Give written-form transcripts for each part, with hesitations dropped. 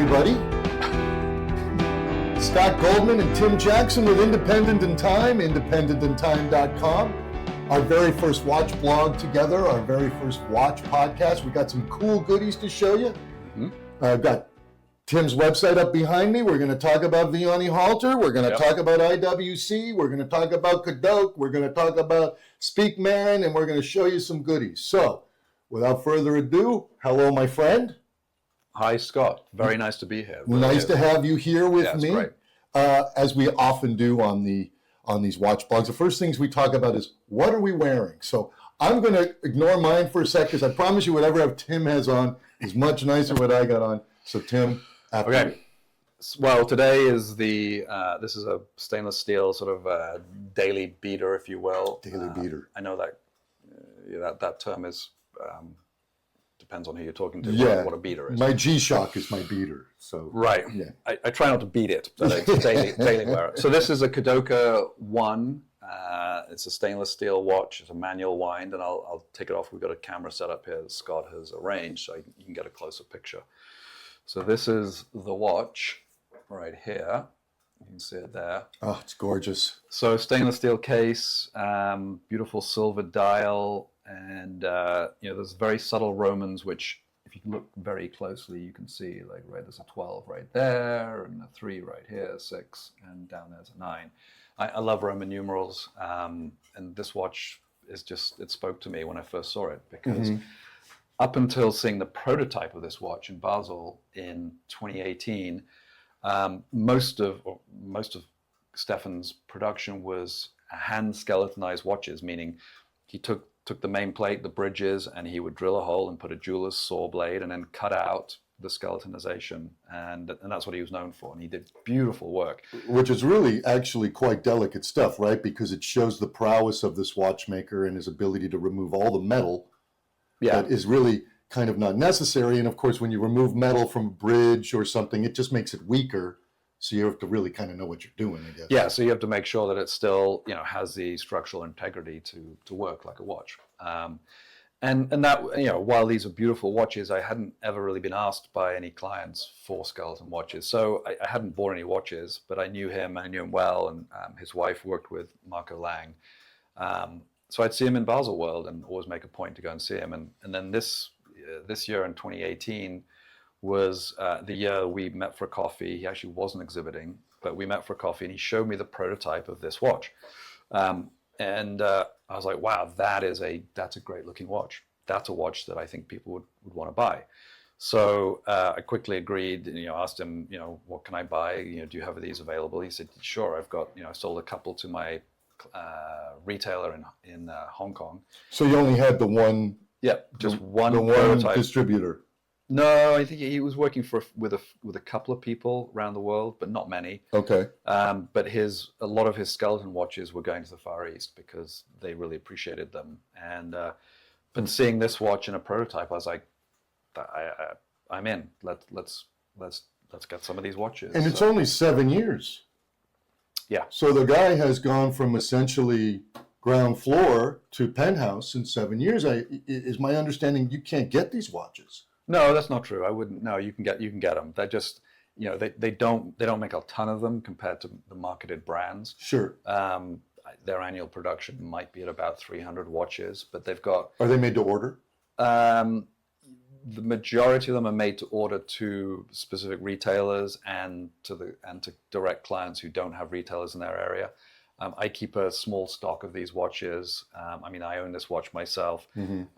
everybody. Scott Goldman and Tim Jackson with Independent Time, independentandtime.com. Our very first watch blog together, our very first watch podcast. We got some cool goodies to show you. I've got Tim's website up behind me. We're going to talk about Vianney Halter. We're going to talk about IWC. We're going to talk about Cadoc. We're going to talk about Speak Marin, and we're going to show you some goodies. So, without further ado, hello, my friend. Hi, Scott. Very nice to be here. Nice to have you here with me. Great. As we often do on these watch blogs, the first things we talk about is what are we wearing? So I'm going to ignore mine for a sec because I promise you whatever Tim has on is much nicer than what I got on. So Tim, after Okay. Well, today is this is a stainless steel sort of daily beater, if you will. Daily beater. I know that that term is depends on who you're talking to. Yeah, what a beater is. My G-Shock is my beater. So right. Yeah. I try not to beat it, but it's daily wear. So this is a Kadoka 1. It's a stainless steel watch. It's a manual wind, and I'll take it off. We've got a camera set up here that Scott has arranged, so you can get a closer picture. So this is the watch right here. You can see it there. Oh, it's gorgeous. So stainless steel case, beautiful silver dial, and there's very subtle Romans, which if you look very closely, you can see there's a 12 right there, and a 3 right here, 6, and down there's a 9. I love Roman numerals, and this watch it spoke to me when I first saw it, because up until seeing the prototype of this watch in Basel in 2018, most of Stefan's production was hand skeletonized watches, meaning he took the main plate, the bridges, and he would drill a hole and put a jeweler's saw blade and then cut out the skeletonization, and that's what he was known for, and he did beautiful work. Which is really actually quite delicate stuff, right? Because it shows the prowess of this watchmaker and his ability to remove all the metal that is really kind of not necessary. And of course, when you remove metal from a bridge or something, it just makes it weaker. So you have to really kind of know what you're doing, I guess. Yeah, so you have to make sure that it still, has the structural integrity to work like a watch. And that, while these are beautiful watches, I hadn't ever really been asked by any clients for skeleton watches. So I hadn't bought any watches, but I knew him well, and his wife worked with Marco Lang. So I'd see him in Basel World and always make a point to go and see him. And then this year in 2018 was the year we met for a coffee. He actually wasn't exhibiting, but we met for a coffee, and he showed me the prototype of this watch. And I was like, wow, that's a great looking watch. That's a watch that I think people would want to buy. So I quickly agreed, and asked him, what can I buy? Do you have these available? He said, sure. I've got, I sold a couple to my retailer in Hong Kong. So you only had the one? Yeah, just one prototype. Distributor. No, I think he was working with a couple of people around the world, but not many. Okay. But a lot of his skeleton watches were going to the Far East because they really appreciated them. And but seeing this watch in a prototype, I was like, I'm in. Let's get some of these watches. And it's only 7 years. Yeah. So the guy has gone from essentially ground floor to penthouse in 7 years. Is my understanding you can't get these watches? No, that's not true. I wouldn't. No, you can get them. They're just, they don't make a ton of them compared to the marketed brands. Sure. Their annual production might be at about 300 watches, but they've got. Are they made to order? The majority of them are made to order to specific retailers and to direct clients who don't have retailers in their area. I keep a small stock of these watches. I own this watch myself.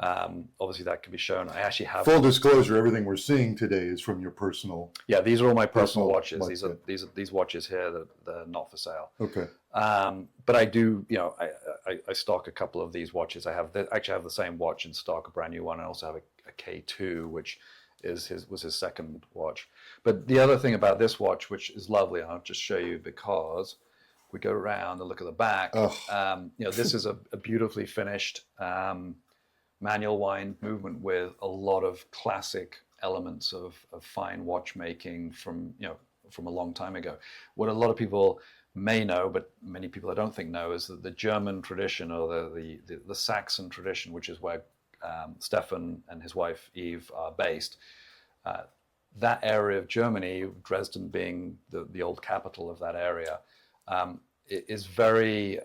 Obviously, that can be shown. I actually have. Full disclosure: everything we're seeing today is from your personal. Yeah, these are all my personal watches. These watches here that they're not for sale. Okay. But I do, I stock a couple of these watches. I actually have the same watch in stock, a brand new one. I also have a K2, which was his second watch. But the other thing about this watch, which is lovely, and I'll just show you because. We go around and look at the back. This is a beautifully finished manual wind movement with a lot of classic elements of fine watchmaking from a long time ago. What a lot of people may know, but many people I don't think know, is that the German tradition or the Saxon tradition, which is where Stefan and his wife Eve are based, that area of Germany, Dresden being the old capital of that area, is very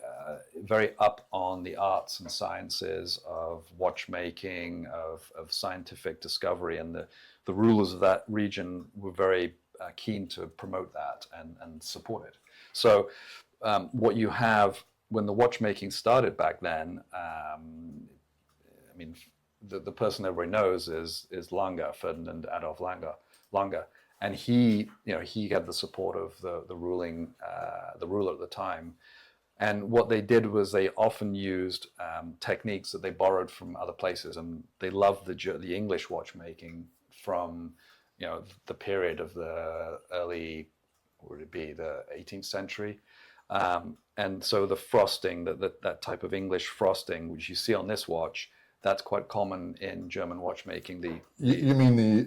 up on the arts and sciences of watchmaking, of scientific discovery, and the rulers of that region were very keen to promote that and support it. So what you have when the watchmaking started back then, I mean, the person everybody knows is Lange, Ferdinand Adolf Lange, and he had the support of the ruler at the time. And what they did was they often used techniques that they borrowed from other places, and they loved the English watchmaking from the period of the early, what would it be, the 18th century. And so the frosting, that type of English frosting, which you see on this watch, that's quite common in German watchmaking. You mean the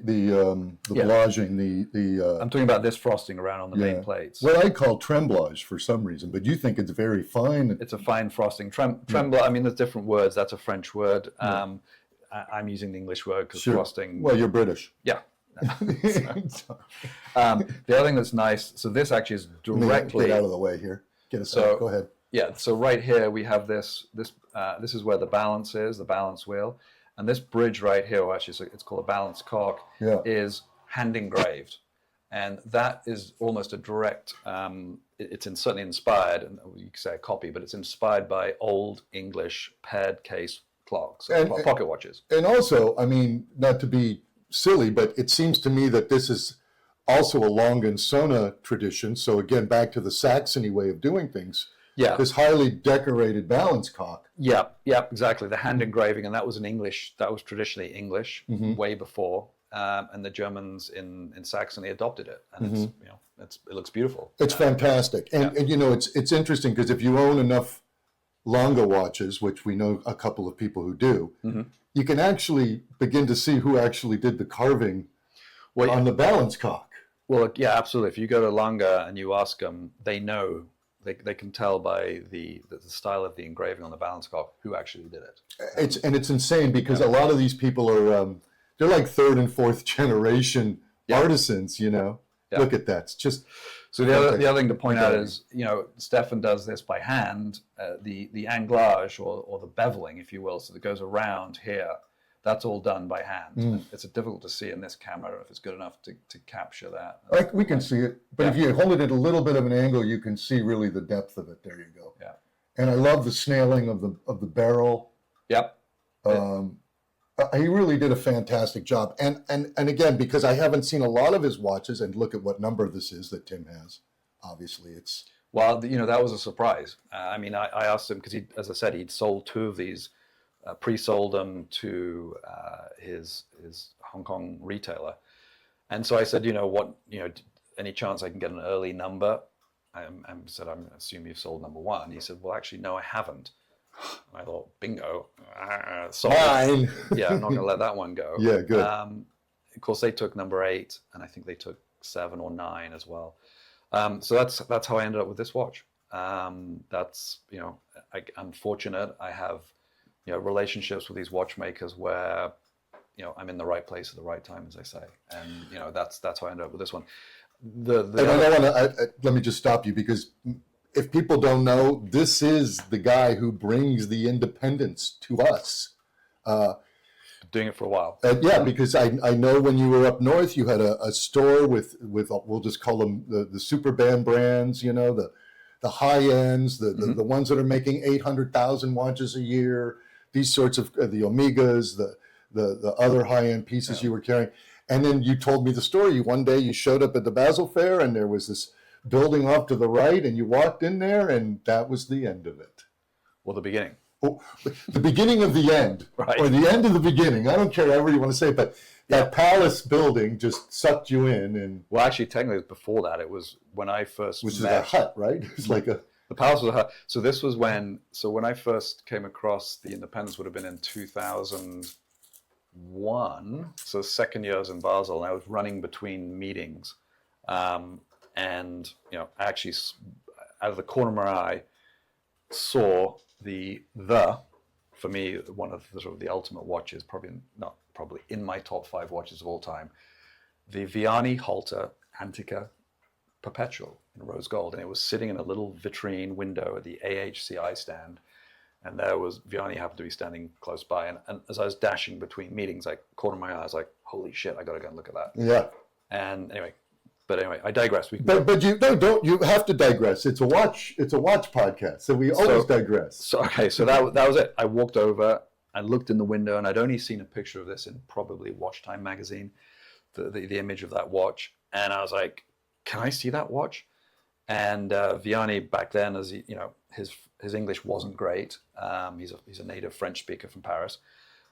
blaging, I'm talking about this frosting around on the main plates. What I call tremblage for some reason, but you think it's very fine. It's a fine frosting. Tremblage, I mean, there's different words. That's a French word. I'm using the English word because frosting. Well, you're British. Yeah. The other thing that's nice, so this actually is directly... Get out of the way here. Get us out. Go ahead. Yeah, so right here we have this is where the balance is, the balance wheel. And this bridge right here, or actually it's called a balance cock, is hand engraved. And that is almost a direct, it's certainly inspired, and you could say a copy, but it's inspired by old English paired case clocks, pocket watches. And also, I mean, not to be silly, but it seems to me that this is also a Long and Sona tradition. So again, back to the Saxony way of doing things. Yeah. This highly decorated balance cock. Yeah, exactly. The hand engraving, and that was traditionally English way before, and the Germans in Saxony adopted it, and it looks beautiful. It's fantastic, and it's interesting because if you own enough Lange watches, which we know a couple of people who do, you can actually begin to see who actually did the carving on the balance cock. Well, yeah, absolutely. If you go to Lange and you ask them, they know. They can tell by the style of the engraving on the balance cock who actually did it. It's insane because a lot of these people are they're like third and fourth generation artisans. Look at that. It's just so the other thing to point out is Stefan does this by hand. The anglage or the beveling, if you will, so that goes around here. That's all done by hand. It's difficult to see in this camera if it's good enough to capture that. We can see it, but if you hold it at a little bit of an angle, you can see really the depth of it. There you go. Yeah. And I love the snailing of the barrel. Yep. He really did a fantastic job. And again, because I haven't seen a lot of his watches, and look at what number this is that Tim has. Obviously, it's... Well, that was a surprise. I mean, I asked him because as I said, he'd sold 2 of these. Pre-sold them to his Hong Kong retailer, and so I said, any chance I can get an early number? I said, I assume you've sold number 1. He said, well, actually, no, I haven't. And I thought, bingo, sold. Mine. Yeah, I'm not going to let that one go. Yeah, good. Of course, they took number 8, and I think they took 7 or 9 as well. So that's how I ended up with this watch. I'm fortunate. I have relationships with these watchmakers where I'm in the right place at the right time, as I say, and that's how I ended up with this one. Let me just stop you, because if people don't know, this is the guy who brings the independence to us. Doing it for a while. Because I know when you were up north, you had a store with we'll just call them the super band brands, the high ends, the ones that are making 800,000 watches a year. These sorts of the Omegas, the other high-end pieces you were carrying. And then you told me the story. One day you showed up at the Basel Fair and there was this building off to the right and you walked in there and that was the end of it. Well, the beginning. Oh, the beginning of the end. Right. Or the end of the beginning. I don't care however you want to say it, but that palace building just sucked you in. And well, actually, technically, it was before that. It was when I first Which is a hut, right? It's like a... The palace was a hut. So this was when I first came across the Independence would have been in 2001. So second year I was in Basel, and I was running between meetings. And, I actually, out of the corner of my eye, saw for me, one of the sort of the ultimate watches, probably in my top 5 watches of all time, the Vianney Halter Antica Perpetual in rose gold, and it was sitting in a little vitrine window at the AHCI stand, and there was Vianney happened to be standing close by, and as I was dashing between meetings, I caught my eye, I was like, holy shit, I gotta go and look at that. Yeah. And anyway, I digress. But you don't you have to digress. It's a watch podcast, so we always digress. So that was it. I walked over, I looked in the window, and I'd only seen a picture of this in probably WatchTime magazine, the image of that watch, and I was like, can I see that watch? And Vianney back then, as he, his English wasn't great. He's a native French speaker from Paris.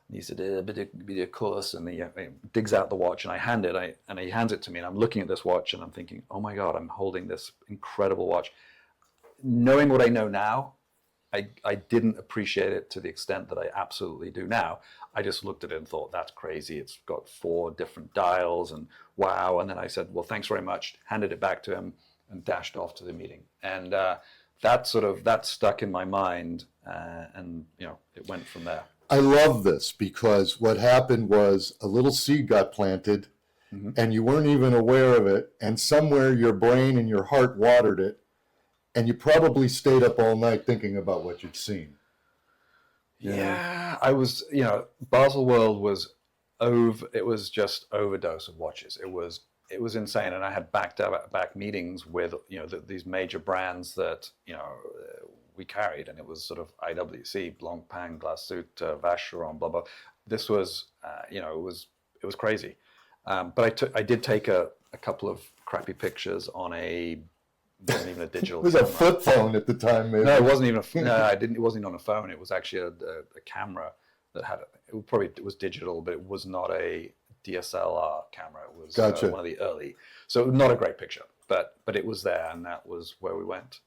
And he said, a bit of course, and he digs out the watch, and he hands it to me, and I'm looking at this watch, and I'm thinking, oh my God, I'm holding this incredible watch. Knowing what I know now, I didn't appreciate it to the extent that I absolutely do now. I just looked at it and thought, that's crazy. It's got 4 different dials, and wow. And then I said, well, thanks very much, handed it back to him, and dashed off to the meeting. And that stuck in my mind, and it went from there. I love this because what happened was a little seed got planted, and you weren't even aware of it, and somewhere your brain and your heart watered it, and you probably stayed up all night thinking about what you'd seen. Yeah, I was, Baselworld was it was just overdose of watches. It was insane, and I had back meetings with these major brands that we carried, and it was sort of IWC, Blancpain, Glasuit, Vacheron, blah blah. This was it was crazy, but I did take a couple of crappy pictures on it wasn't even a digital. It was camera. A flip phone at the time, maybe. No, it wasn't even. It wasn't on a phone. It was actually a camera that had. It was digital, but it was not a DSLR camera. It was gotcha. One of the early. So not a great picture, but it was there, and that was where we went.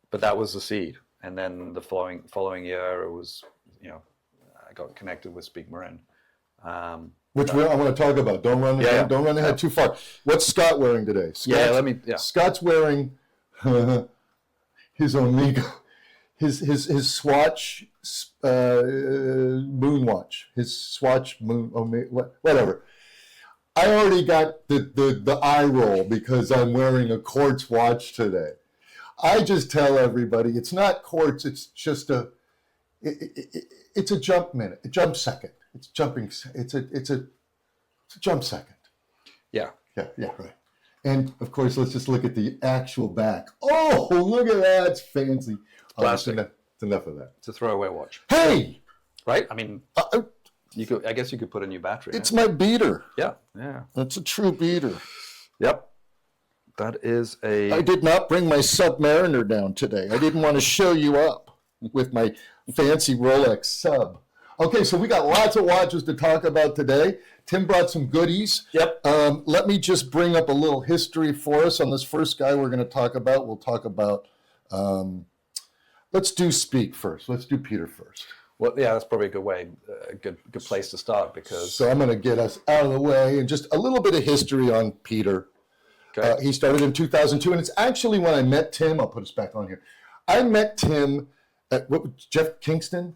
But that was the seed, and then the following year, it was I got connected with Speak Marin. Which I want to talk about. Don't run ahead too far. What's Scott wearing today? Scott's wearing his Omega, his Swatch moon watch, his Swatch moon whatever. I already got the eye roll because I'm wearing a quartz watch today. I just tell everybody it's not quartz. It's just it's a jump minute, a jump second. It's jumping. It's a jump second. Yeah, right. And of course, let's just look at the actual back. Oh, look at that! It's fancy. Plastic. It's enough of that. It's a throwaway watch. Hey, right? I mean, you could. I guess you could put a new battery. It's my beater. Yeah. That's a true beater. Yep. That is a. I did not bring my Submariner down today. I didn't want to show you up with my fancy Rolex Sub. Okay, so we got lots of watches to talk about today. Tim brought some goodies. Yep. Let me just bring up a little history for us on this first guy we're going to talk about. We'll talk about, let's do Speak first. Let's do Peter first. Well, yeah, that's probably a good way, a good place to start because. So I'm going to get us out of the way and just a little bit of history on Peter. Okay. He started in 2002, and it's actually when I met Tim. I'll put us back on here. I met Tim at Jeff Kingston.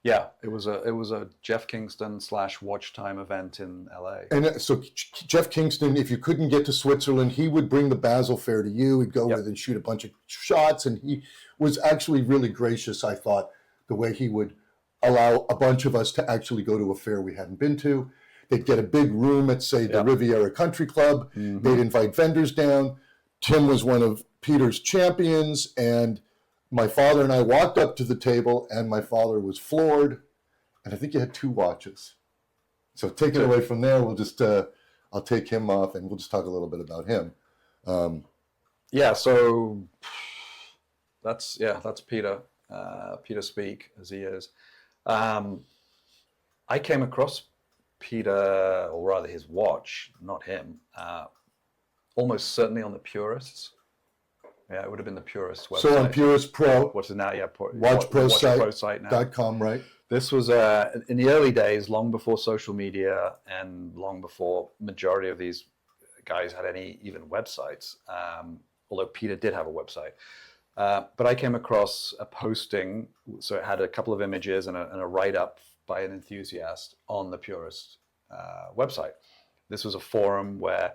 Yeah, it was a Jeff Kingston / WatchTime event in LA. And so Jeff Kingston, if you couldn't get to Switzerland, he would bring the Basel Fair to you. He'd go with and shoot a bunch of shots, and he was actually really gracious, I thought, the way he would allow a bunch of us to actually go to a fair we hadn't been to. They'd get a big room at, say, the Riviera Country Club. Mm-hmm. They'd invite vendors down. Tim was one of Peter's champions, and my father and I walked up to the table, and my father was floored. And I think you had 2 watches. So take it away from there. We'll just, I'll take him off, and we'll just talk a little bit about him. So that's Peter. Peter Speak, as he is. I came across Peter, or rather his watch, not him, almost certainly on the Purists. Yeah, it would have been the Purist website. So on Purist Pro. What's it now? Yeah, WatchProSite.com, right? This was in the early days, long before social media and long before majority of these guys had any even websites, although Peter did have a website. But I came across a posting, so it had a couple of images and a write-up by an enthusiast on the Purist website. This was a forum where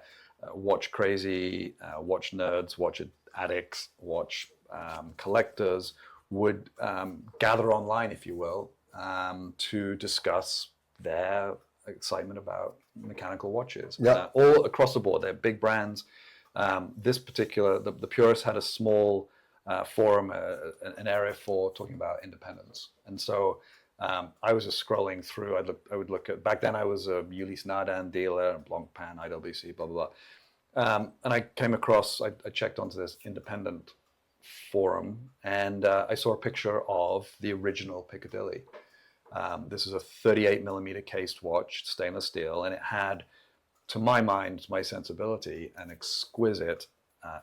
watch crazy, watch nerds, watch addicts, watch collectors would gather online, if you will, to discuss their excitement about mechanical watches. All across the board. They're big brands. This particular, the Purists had a small forum, an area for talking about independence. And so I was just scrolling through. I would look at, back then I was a Ulysse Nardin dealer, Blancpain, IWC, blah, blah, blah. And I came across, I checked onto this independent forum, and I saw a picture of the original Piccadilly. This is a 38 millimeter cased watch, stainless steel, and it had, to my mind, my sensibility, an exquisite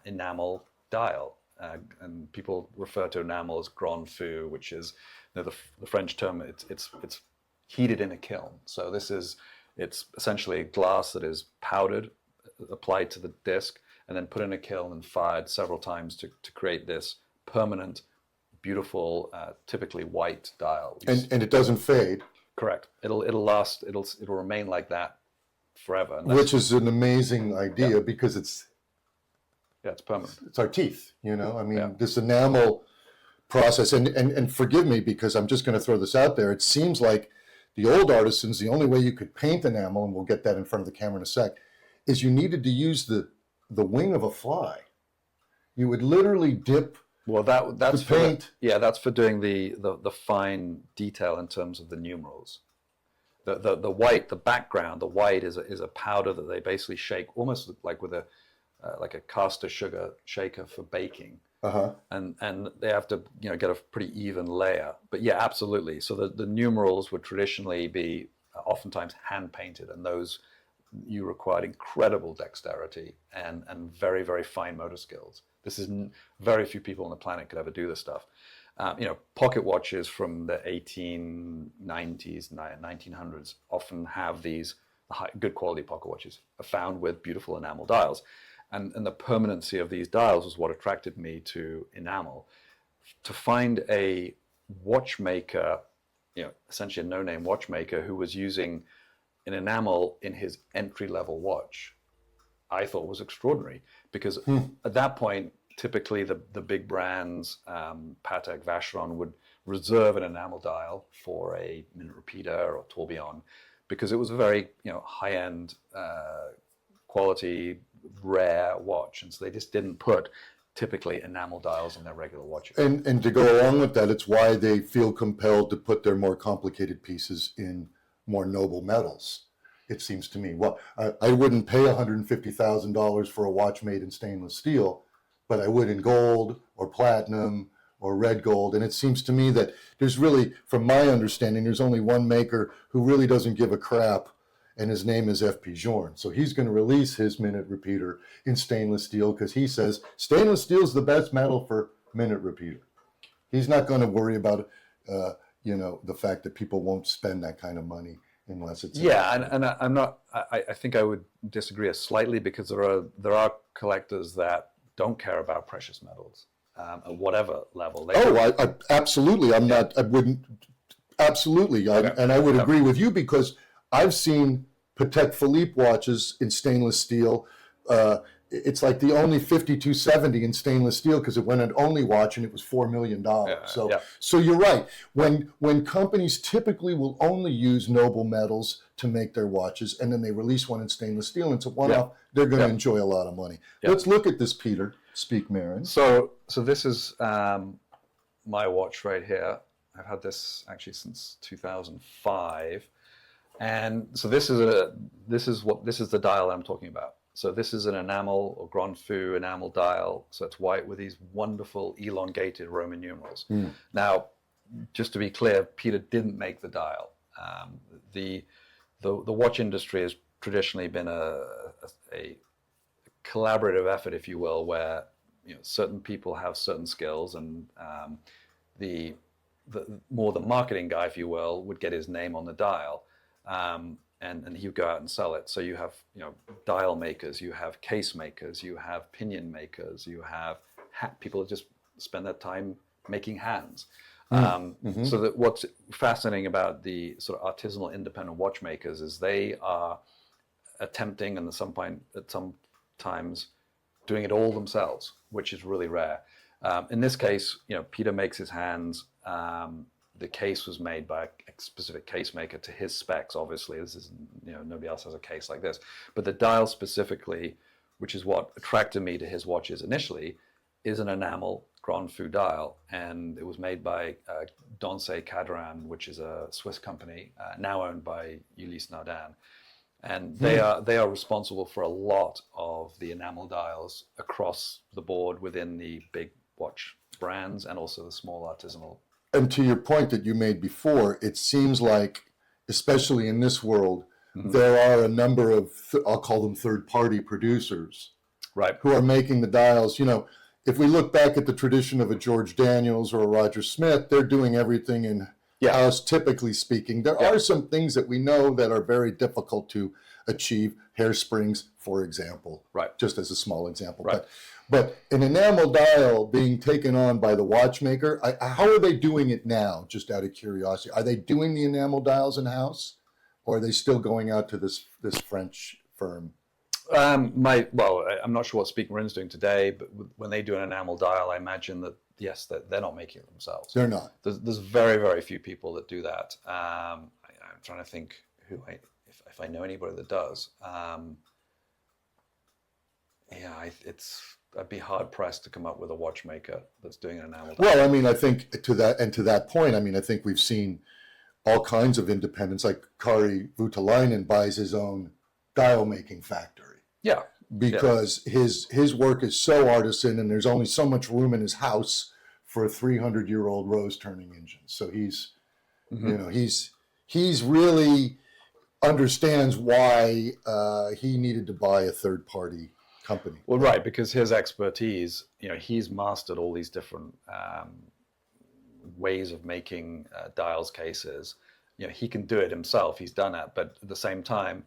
enamel dial. And people refer to enamel as grand feu, which is the French term. It's heated in a kiln. So it's essentially glass that is powdered, applied to the disc, and then put in a kiln and fired several times to create this permanent, beautiful, typically white dial. And it doesn't fade. Correct. It'll last. It'll remain like that forever. Which is an amazing idea because it's permanent. It's our teeth, you know. I mean, this enamel process, and forgive me because I'm just going to throw this out there. It seems like the old artisans, the only way you could paint enamel, and we'll get that in front of the camera in a sec, is you needed to use the wing of a fly. You would literally dip. Well, that's for paint. That's for doing the fine detail in terms of the numerals. The white, the background, the white is a powder that they basically shake almost like with a caster sugar shaker for baking. And they have to get a pretty even layer. But yeah, absolutely. So the numerals would traditionally be oftentimes hand painted, and those you required incredible dexterity and very, very fine motor skills. This is very few people on the planet could ever do this stuff. Pocket watches from the 1890s, 1900s often have these good quality pocket watches are found with beautiful enamel dials. And the permanency of these dials was what attracted me to enamel. To find a watchmaker, essentially a no-name watchmaker who was using an enamel in his entry-level watch, I thought was extraordinary. Because at that point, typically the big brands, Patek, Vacheron, would reserve an enamel dial for a minute repeater or tourbillon, because it was a very high-end quality, rare watch, and so they just didn't put typically enamel dials on their regular watches. And to go along with that, it's why they feel compelled to put their more complicated pieces in more noble metals, it seems to me. Well, I wouldn't pay $150,000 for a watch made in stainless steel, but I would in gold or platinum or red gold. And it seems to me that there's really, from my understanding, there's only one maker who really doesn't give a crap, and his name is F.P. Journe. So he's going to release his minute repeater in stainless steel because he says stainless steel is the best metal for minute repeater. He's not going to worry about, the fact that people won't spend that kind of money unless it's... Yeah, and I'm not... I think I would disagree slightly, because there are collectors that don't care about precious metals at whatever level. I absolutely. I wouldn't... Absolutely. And I would agree with you, because I've seen Patek Philippe watches in stainless steel. It's like the only 5270 in stainless steel, because it went an only watch and it was $4 million. So you're right. When companies typically will only use noble metals to make their watches, and then they release one in stainless steel, and it's a one-off, they're going to enjoy a lot of money. Let's look at this, Peter. Speak, Marin. So this is my watch right here. I've had this actually since 2005. And so this is the dial I'm talking about. So this is an enamel or grand feu enamel dial. So it's white with these wonderful elongated Roman numerals. Now, just to be clear, Peter didn't make the dial. The watch industry has traditionally been a collaborative effort, if you will, where certain people have certain skills, and the marketing guy, if you will, would get his name on the dial. And he would go out and sell it. So you have, dial makers, you have case makers, you have pinion makers, you have people that just spend their time making hands. So that what's fascinating about the sort of artisanal independent watchmakers is they are attempting and at some times doing it all themselves, which is really rare. In this case, Peter makes his hands. The case was made by a specific case maker to his specs. Obviously, this is nobody else has a case like this. But the dial specifically, which is what attracted me to his watches initially, is an enamel Grand Fou dial, and it was made by Dansey Cadran, which is a Swiss company now owned by Ulysse Nardin. And they are responsible for a lot of the enamel dials across the board within the big watch brands and also the small artisanal. And to your point that you made before, it seems like, especially in this world, there are a number of, I'll call them third-party producers, right, who are making the dials. If we look back at the tradition of a George Daniels or a Roger Smith, they're doing everything in-house, typically speaking. There are some things that we know that are very difficult to achieve. Hairsprings, for example, right, just as a small example. Right. But an enamel dial being taken on by the watchmaker, how are they doing it now, just out of curiosity? Are they doing the enamel dials in-house, or are they still going out to this French firm? I'm not sure what Speaker Rin's doing today, but when they do an enamel dial, I imagine that, yes, they're not making it themselves. They're not. There's very, very few people that do that. I'm trying to think if I know anybody that does. I'd be hard pressed to come up with a watchmaker that's doing an enamel dial. Well, I mean, I think to that point, I mean, I think we've seen all kinds of independents, like Kari Voutilainen buys his own dial making factory. Yeah. Because his work is so artisan, and there's only so much room in his house for a 300-year-old rose turning engine. So he's really understands why he needed to buy a third party company. Well, right, because his expertise, he's mastered all these different ways of making dials cases. He can do it himself. He's done it, but at the same time,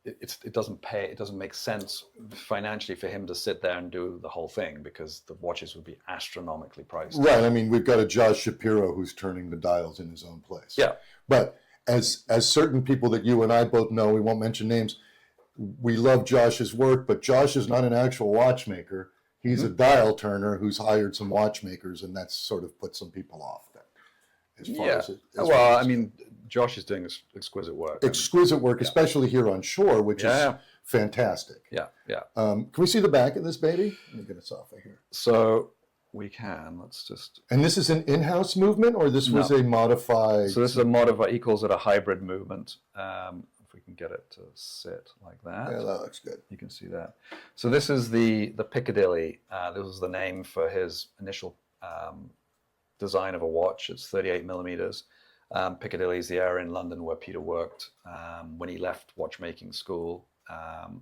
it doesn't pay. It doesn't make sense financially for him to sit there and do the whole thing, because the watches would be astronomically priced. Right. I mean, we've got a Josh Shapiro who's turning the dials in his own place. Yeah. But as certain people that you and I both know, we won't mention names, we love Josh's work, but Josh is not an actual watchmaker. He's a dial turner who's hired some watchmakers, and that's sort of put some people off. I mean, Josh is doing exquisite work. Exquisite work, especially here on shore, which is fantastic. Yeah. Can we see the back of this baby? Let me get us off of here. So we can. Let's just. And this is an in-house movement, or this was a modified? So this is a modified. He calls it a hybrid movement. If we can get it to sit like that. Yeah, that looks good. You can see that. So this is the Piccadilly. This was the name for his initial design of a watch. It's 38 millimeters. Piccadilly is the area in London where Peter worked when he left watchmaking school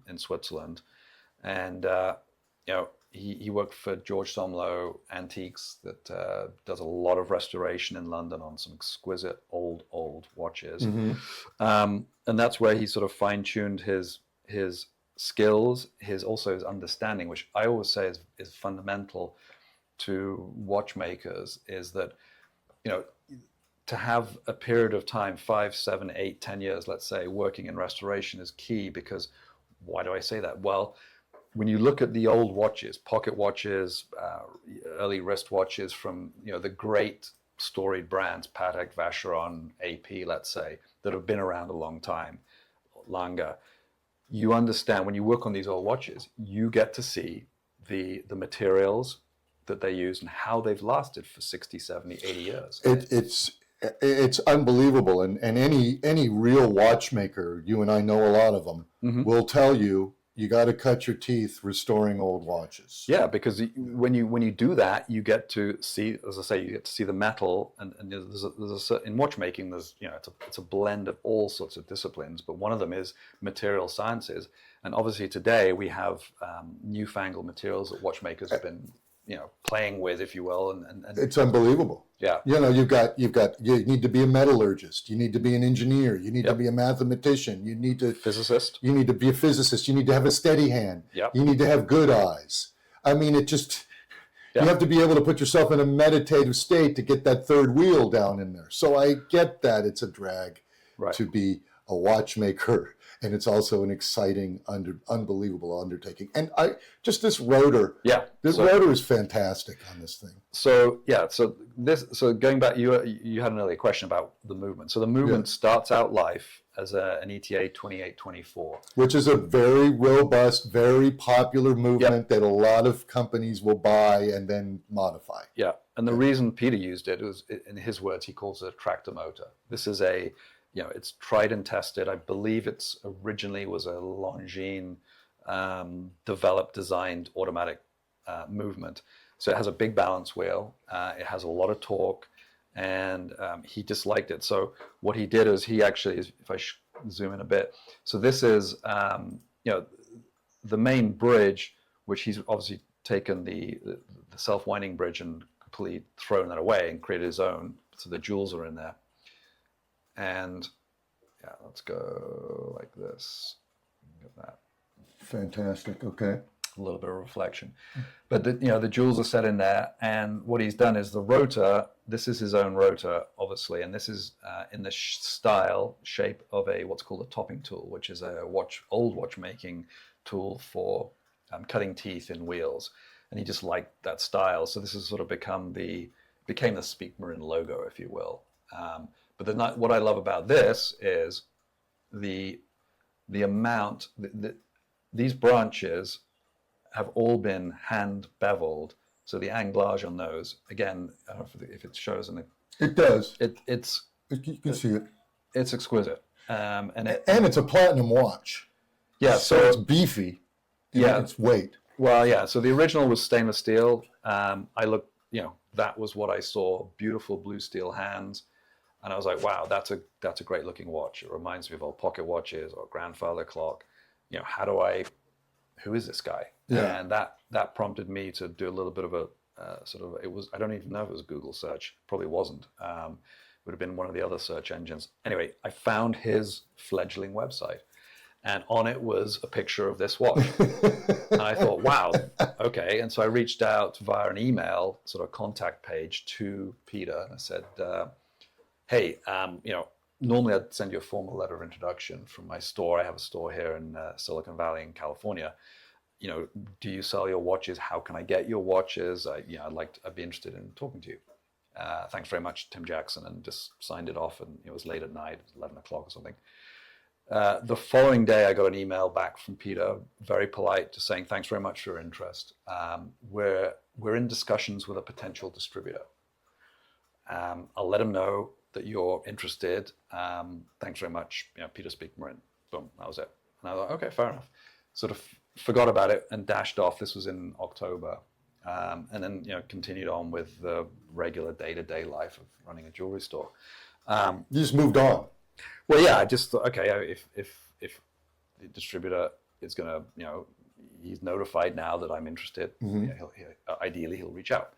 in Switzerland. And, he worked for George Somlo Antiques that does a lot of restoration in London on some exquisite old watches. And that's where he sort of fine-tuned his skills, his understanding, which I always say is fundamental to watchmakers, is that, to have a period of time, 5, 7, 8, 10 years, let's say, working in restoration is key. Because why do I say that? Well, when you look at the old watches, pocket watches, early wrist watches from, the great storied brands, Patek, Vacheron, AP, let's say, that have been around a long time, longer, you understand when you work on these old watches, you get to see the materials that they use and how they've lasted for 60, 70, 80 years. It's unbelievable. And any real watchmaker, you and I know a lot of them, will tell you, you got to cut your teeth restoring old watches. Yeah, because when you do that, you get to see, as I say, you get to see the metal, and in watchmaking, there's it's a blend of all sorts of disciplines, but one of them is material sciences, and obviously today we have newfangled materials that watchmakers have been playing with, if you will, and it's unbelievable. Yeah. You need to be a metallurgist. You need to be an engineer. You need to be a mathematician. You need to physicist. You need to be a physicist. You need to have a steady hand. Yep. You need to have good eyes. I mean, you have to be able to put yourself in a meditative state to get that third wheel down in there. So I get that it's a drag to be a watchmaker and it's also an exciting, unbelievable undertaking. And just this rotor, this rotor is fantastic on this thing. So going back, you had an earlier question about the movement. So the movement starts out life as an ETA 2824, which is a very robust, very popular movement that a lot of companies will buy and then modify. Yeah, and the reason Peter used it was, in his words, he calls it a tractor motor. This is it's tried and tested. I believe it's originally was a Longines developed, designed automatic movement. So it has a big balance wheel. It has a lot of torque, and he disliked it. So what he did is he actually, if I zoom in a bit, so this is the main bridge, which he's obviously taken the self-winding bridge and completely thrown that away and created his own. So the jewels are in there. And let's go like this. Get that. Fantastic. Okay. A little bit of reflection, but the jewels are set in there. And what he's done is the rotor. This is his own rotor, obviously, and this is in the shape of what's called a topping tool, which is old watchmaking tool for cutting teeth in wheels. And he just liked that style, so this has sort of became the Speak Marin logo, if you will. But what I love about this is the amount. These branches have all been hand beveled, so the anglage on those, again, I don't know if it shows in the. It does. You can see it. It's exquisite, and it's a platinum watch. Yeah, so it's beefy. It's weight. Well, yeah. So the original was stainless steel. I looked, that was what I saw. Beautiful blue steel hands. And I was like, wow, that's a great looking watch. It reminds me of old pocket watches or grandfather clock. Who is this guy? Yeah. And that prompted me to do a little bit of a I don't even know if it was a Google search. Probably wasn't. Would have been one of the other search engines. Anyway, I found his fledgling website, and on it was a picture of this watch. And I thought, wow, okay. And so I reached out via an email sort of contact page to Peter, and I said, hey, normally I'd send you a formal letter of introduction from my store. I have a store here in Silicon Valley in California. Do you sell your watches? How can I get your watches? I'd be interested in talking to you. Thanks very much, Tim Jackson, and just signed it off. And it was late at night, 11 o'clock or something. The following day, I got an email back from Peter, very polite, just saying, thanks very much for your interest. We're in discussions with a potential distributor. I'll let him know that you're interested. Thanks very much. Peter Speak Marin. Boom, that was it. And I was like, okay, fair enough. Sort of forgot about it and dashed off. This was in October. And then, continued on with the regular day-to-day life of running a jewelry store. You just moved on. Well, yeah, I just thought, okay, if the distributor is going to, he's notified now that I'm interested, ideally he'll reach out.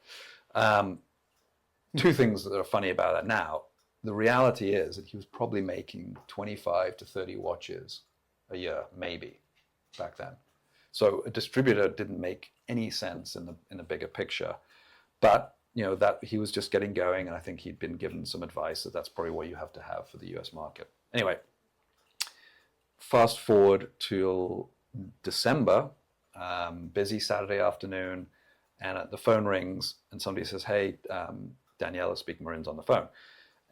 Two things that are funny about that now. The reality is that he was probably making 25 to 30 watches a year, maybe, back then. So a distributor didn't make any sense in the bigger picture. But, that he was just getting going, and I think he'd been given some advice that that's probably what you have to have for the US market. Anyway, fast forward till December, busy Saturday afternoon, and the phone rings, and somebody says, hey, Daniela Speak Marin's on the phone.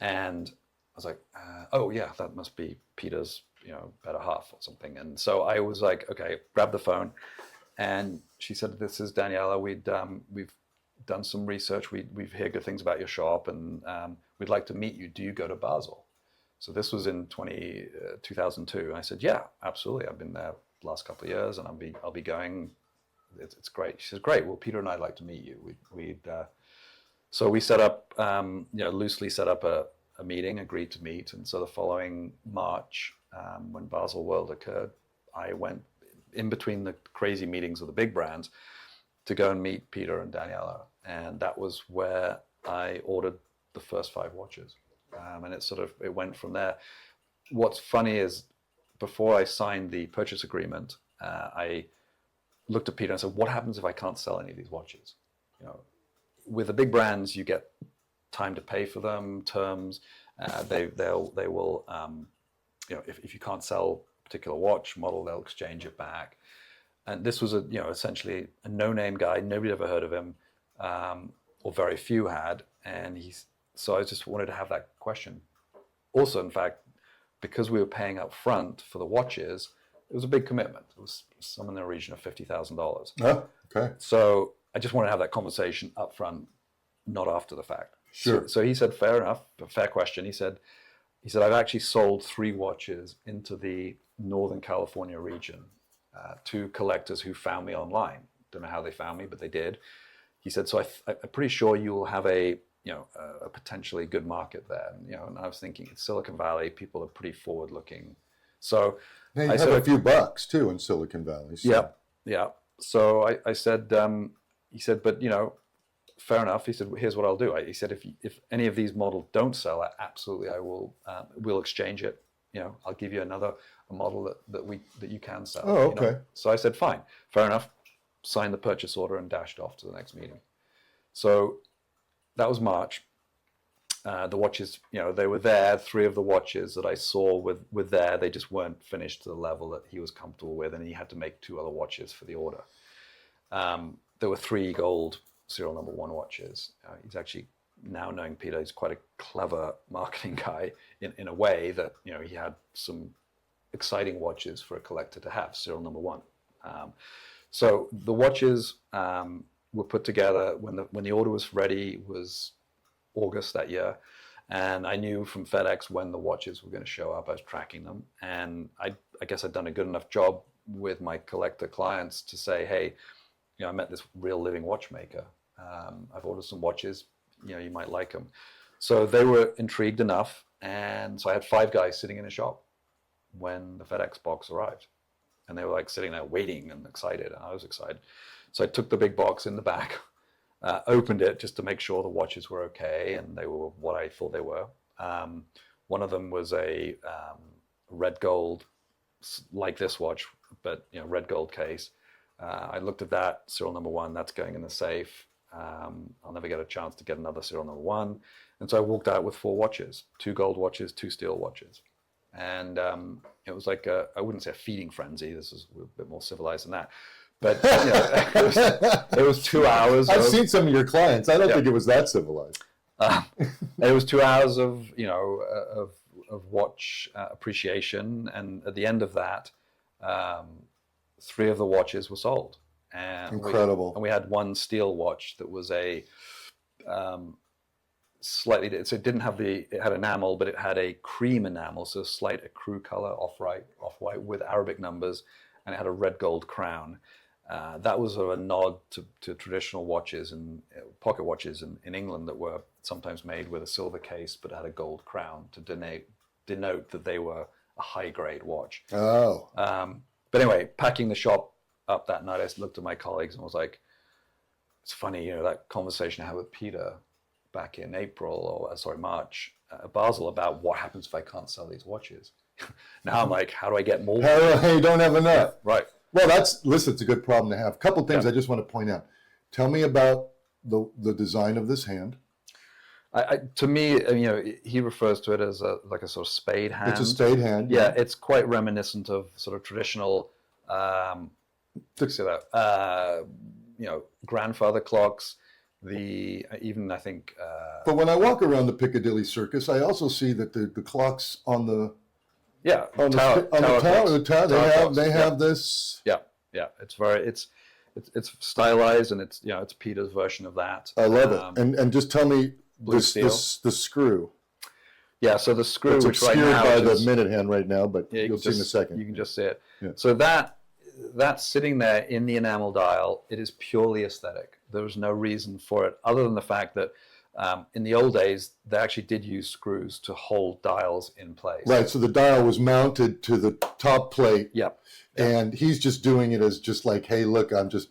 And I was like, oh yeah, that must be Peter's, better half or something. And so I was like, okay, grab the phone. And she said, this is Daniela. We've done some research. We've heard good things about your shop, and we'd like to meet you. Do you go to Basel? So this was in 2002. And I said, yeah, absolutely. I've been there the last couple of years, and I'll be going. It's great. She says, great. Well, Peter and I'd like to meet you. So we set up, loosely set up a meeting, agreed to meet. And so the following March, when Basel World occurred, I went in between the crazy meetings of the big brands to go and meet Peter and Daniela. And that was where I ordered the first 5 watches. And it went from there. What's funny is before I signed the purchase agreement, I looked at Peter and said, what happens if I can't sell any of these watches? With the big brands, you get time to pay for them, terms. They will, if you can't sell a particular watch model, they'll exchange it back. And this was essentially a no-name guy. Nobody ever heard of him, or very few had. And so I just wanted to have that question. Also, in fact, because we were paying up front for the watches, it was a big commitment. It was some in the region of $50,000. Oh, okay. So I just wanted to have that conversation up front, not after the fact. Sure. So he said, fair enough, fair question. He said, I've actually sold 3 watches into the Northern California region to collectors who found me online. Don't know how they found me, but they did. He said, so I'm pretty sure you will have a potentially good market there. And I was thinking, it's Silicon Valley, people are pretty forward-looking. So Now you have a few bucks too in Silicon Valley. So. Yeah. So I said, he said, but fair enough. He said, here's what I'll do. He said, if any of these models don't sell, absolutely, I will. We'll exchange it. I'll give you a model that you can sell. Oh, okay. So I said, fine, fair enough. Signed the purchase order and dashed off to the next meeting. So that was March. The watches, they were there. 3 of the watches that I saw were there. They just weren't finished to the level that he was comfortable with, and he had to make 2 other watches for the order. There were 3 gold serial number 1 watches. He's actually, now knowing Peter, he's quite a clever marketing guy in a way that he had some exciting watches for a collector to have, serial number 1. So the watches were put together when the order was ready. Was August that year, and I knew from FedEx when the watches were going to show up. I was tracking them, and I guess I'd done a good enough job with my collector clients to say, hey, I met this real living watchmaker. I've ordered some watches, you might like them. So they were intrigued enough, and so I had 5 guys sitting in a shop when the FedEx box arrived, and they were like sitting there waiting and excited, and I was excited. So I took the big box in the back, opened it just to make sure the watches were okay, and they were what I thought they were. One of them was a red gold, like this watch, but red gold case. I looked at that, serial number 1, that's going in the safe. I'll never get a chance to get another serial number 1. And so I walked out with 4 watches, 2 gold watches, 2 steel watches. And it was like, I wouldn't say a feeding frenzy. This is a bit more civilized than that. But it was 2 hours. I've seen some of your clients. I don't think it was that civilized. It was 2 hours of watch appreciation, and at the end of that, 3 of the watches were sold. And incredible. We had 1 steel watch that was a slightly. So it didn't have it had enamel, but it had a cream enamel, so a slight ecru color, off-white with Arabic numbers, and it had a red gold crown. That was sort of a nod to traditional watches and pocket watches in England that were sometimes made with a silver case but had a gold crown to denote that they were a high-grade watch. Oh. But anyway, packing the shop up that night, I looked at my colleagues and was like, it's funny, that conversation I had with Peter back in March at Basel about what happens if I can't sell these watches. Now I'm like, how do I get more? Hey, you don't have enough. Yeah, right. Well, listen, it's a good problem to have. A couple things I just want to point out. Tell me about the design of this hand. To me, he refers to it as like a sort of spade hand. It's a spade hand. Yeah, it's quite reminiscent of sort of traditional, grandfather clocks. I think. But when I walk around the Piccadilly Circus, I also see that the clocks on the tower, they have this. Yeah. It's stylized, and it's Peter's version of that. I love it. And just tell me the screw. Yeah, so the screw, it's which right obscured now by the minute hand right now, but you'll see in a second. You can just see it. Yeah. So that's sitting there in the enamel dial. It is purely aesthetic. There was no reason for it other than the fact that in the old days, they actually did use screws to hold dials in place. Right, so the dial was mounted to the top plate. Yep. And he's just doing it as just like, hey, look, I'm just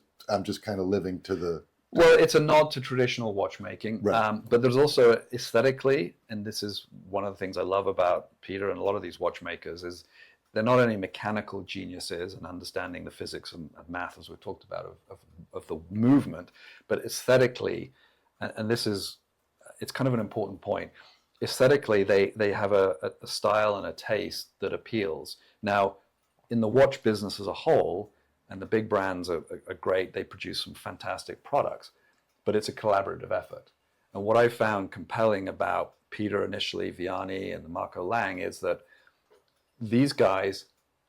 kind of living to the... Well, it's a nod to traditional watchmaking, right. But there's also aesthetically, and this is one of the things I love about Peter and a lot of these watchmakers, is they're not only mechanical geniuses and understanding the physics and math, as we've talked about, of the movement, but aesthetically, and it's kind of an important point, aesthetically they have a style and a taste that appeals. Now, in the watch business as a whole, and the big brands are great, they produce some fantastic products, but it's a collaborative effort. And what I found compelling about Peter initially, Vianney, and Marco Lang is that these guys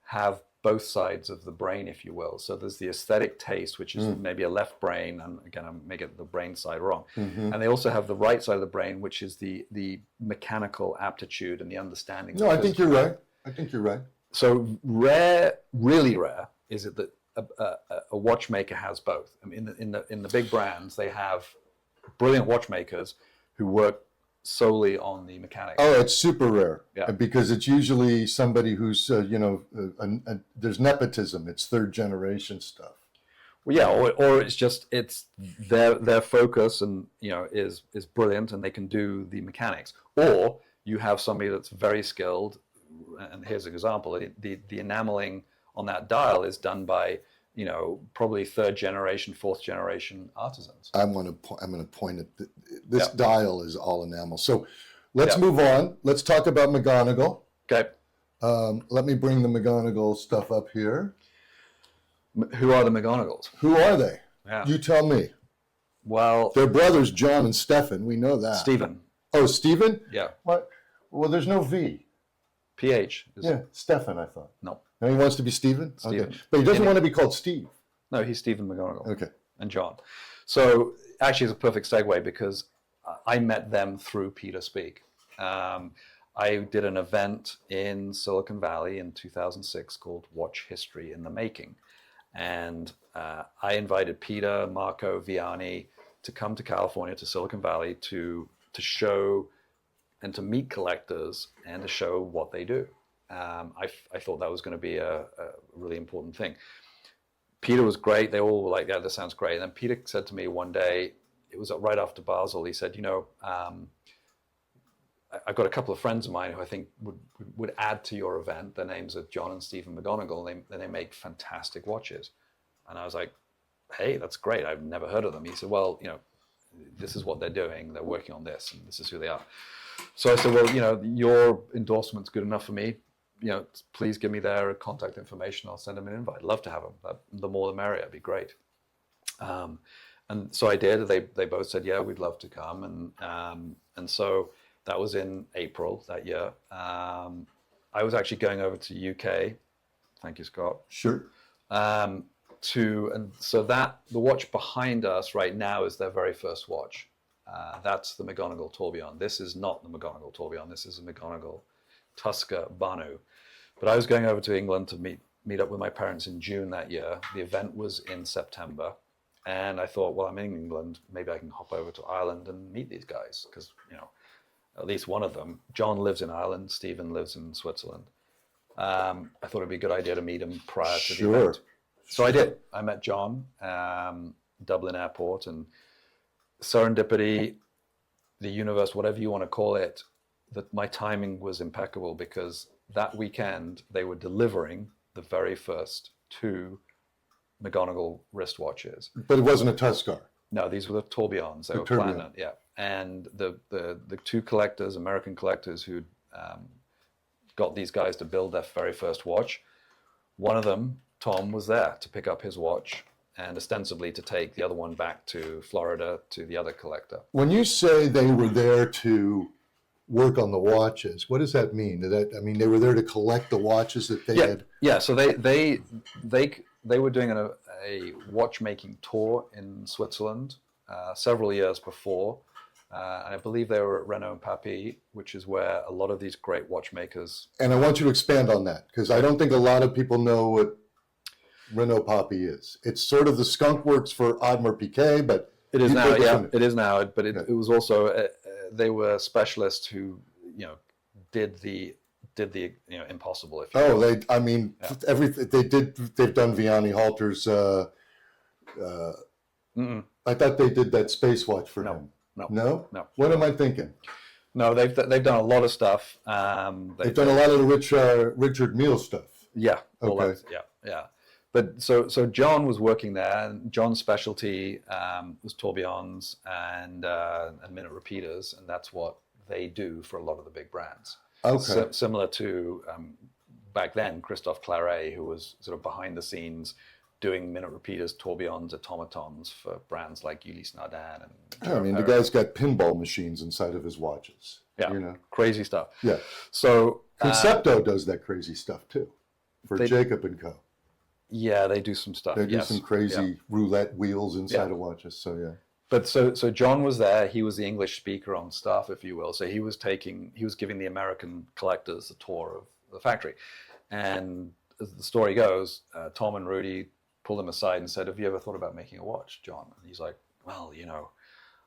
have both sides of the brain, if you will. So there's the aesthetic taste, which is maybe a left brain, and again, I'm making the brain side wrong. And they also have the right side of the brain, which is the mechanical aptitude and the understanding. No, I think you're right. I think you're right. So rare, really rare, is it that a watchmaker has both. I mean, in the big brands, they have brilliant watchmakers who work solely on the mechanics. Oh, it's super rare. Yeah. Because it's usually somebody who's, there's nepotism. It's third generation stuff. Well, yeah, or it's their focus and is brilliant and they can do the mechanics. Or you have somebody that's very skilled, and here's an example: the enameling on that dial is done by probably third generation, fourth generation artisans. I'm going to point at this dial is all enamel. So let's move on. Let's talk about McGonigal. Okay. Let me bring the McGonigal stuff up here. Who are the McGonigals? Who are they? Yeah. You tell me. Well, they're brothers, John and Stephen. We know that. Stephen. Oh, Stephen? Yeah. What? Well, there's no V. PH. Yeah, Stephen, I thought. No. No, he wants to be Stephen? Stephen. Okay. But he doesn't want to be called Steve. No, he's Stephen McGonigal. Okay. And John. So actually it's a perfect segue because I met them through Peter Speak. I did an event in Silicon Valley in 2006 called Watch History in the Making. And I invited Peter, Marco, Vianney to come to California, to Silicon Valley, to show and to meet collectors and to show what they do. I thought that was going to be a really important thing. Peter was great. They all were like, yeah, this sounds great. And then Peter said to me one day, it was right after Basel, he said, I've got a couple of friends of mine who I think would add to your event. Their names are John and Stephen McGonigal, and they make fantastic watches. And I was like, hey, that's great. I've never heard of them. He said, well, this is what they're doing. They're working on this, and this is who they are. So I said, well, your endorsement's good enough for me. Please give me their contact information. I'll send them an invite. I'd love to have them. The more the merrier. It'd be great. And so I did. They both said, yeah, we'd love to come. And so that was in April that year. I was actually going over to UK. Thank you, Scott. Sure. And so the watch behind us right now is their very first watch. That's the McGonigal Tourbillon. This is not the McGonigal Tourbillon. This is a McGonigal Tusker Banu. But I was going over to England to meet up with my parents in June that year. The event was in September. And I thought, well, I'm in England. Maybe I can hop over to Ireland and meet these guys. Because, at least one of them, John lives in Ireland. Stephen lives in Switzerland. I thought it'd be a good idea to meet him prior to the event. So I did. I met John, Dublin Airport, and serendipity, the universe, whatever you want to call it, that my timing was impeccable because that weekend they were delivering the very first 2 McGonigal wristwatches. But it wasn't a Tuskar. No, these were the tourbillons. They were Planet, yeah. And the 2 collectors, American collectors, who got these guys to build their very first watch. One of them, Tom, was there to pick up his watch and ostensibly to take the other one back to Florida to the other collector. When you say they were there to work on the watches, what does that mean? They were there to collect the watches that they had? Yeah, so they were doing a watchmaking tour in Switzerland several years before. And I believe they were at Renault and Papy, which is where a lot of these great watchmakers... And I want you to expand on that, because I don't think a lot of people know what Renault Papy is. It's sort of the skunk works for Audemars Piguet, but... It is now, yeah. It is now, but it was also... they were specialists who, did the impossible, if you will. Everything they did. They've done Vianney Halter's... I thought they did that space watch for him. No. What am I thinking? No, they've done a lot of stuff. They've done a lot of the Richard Mille stuff. Yeah. Okay. Yeah. But so John was working there, and John's specialty was tourbillons and minute repeaters, and that's what they do for a lot of the big brands. Okay. Similar to back then, Christophe Claret, who was sort of behind the scenes doing minute repeaters, tourbillons, automatons for brands like Ulysse Nardin. And I mean, the guy's got pinball machines inside of his watches. Yeah, you know? Crazy stuff. Yeah. So Concepto does that crazy stuff too, for Jacob & Co. Yeah, they do some stuff. They do some crazy roulette wheels inside of watches. So yeah. But so John was there. He was the English speaker on staff, if you will. So he was giving the American collectors a tour of the factory. And as the story goes, Tom and Rudy pulled him aside and said, "Have you ever thought about making a watch, John?" And he's like, "Well,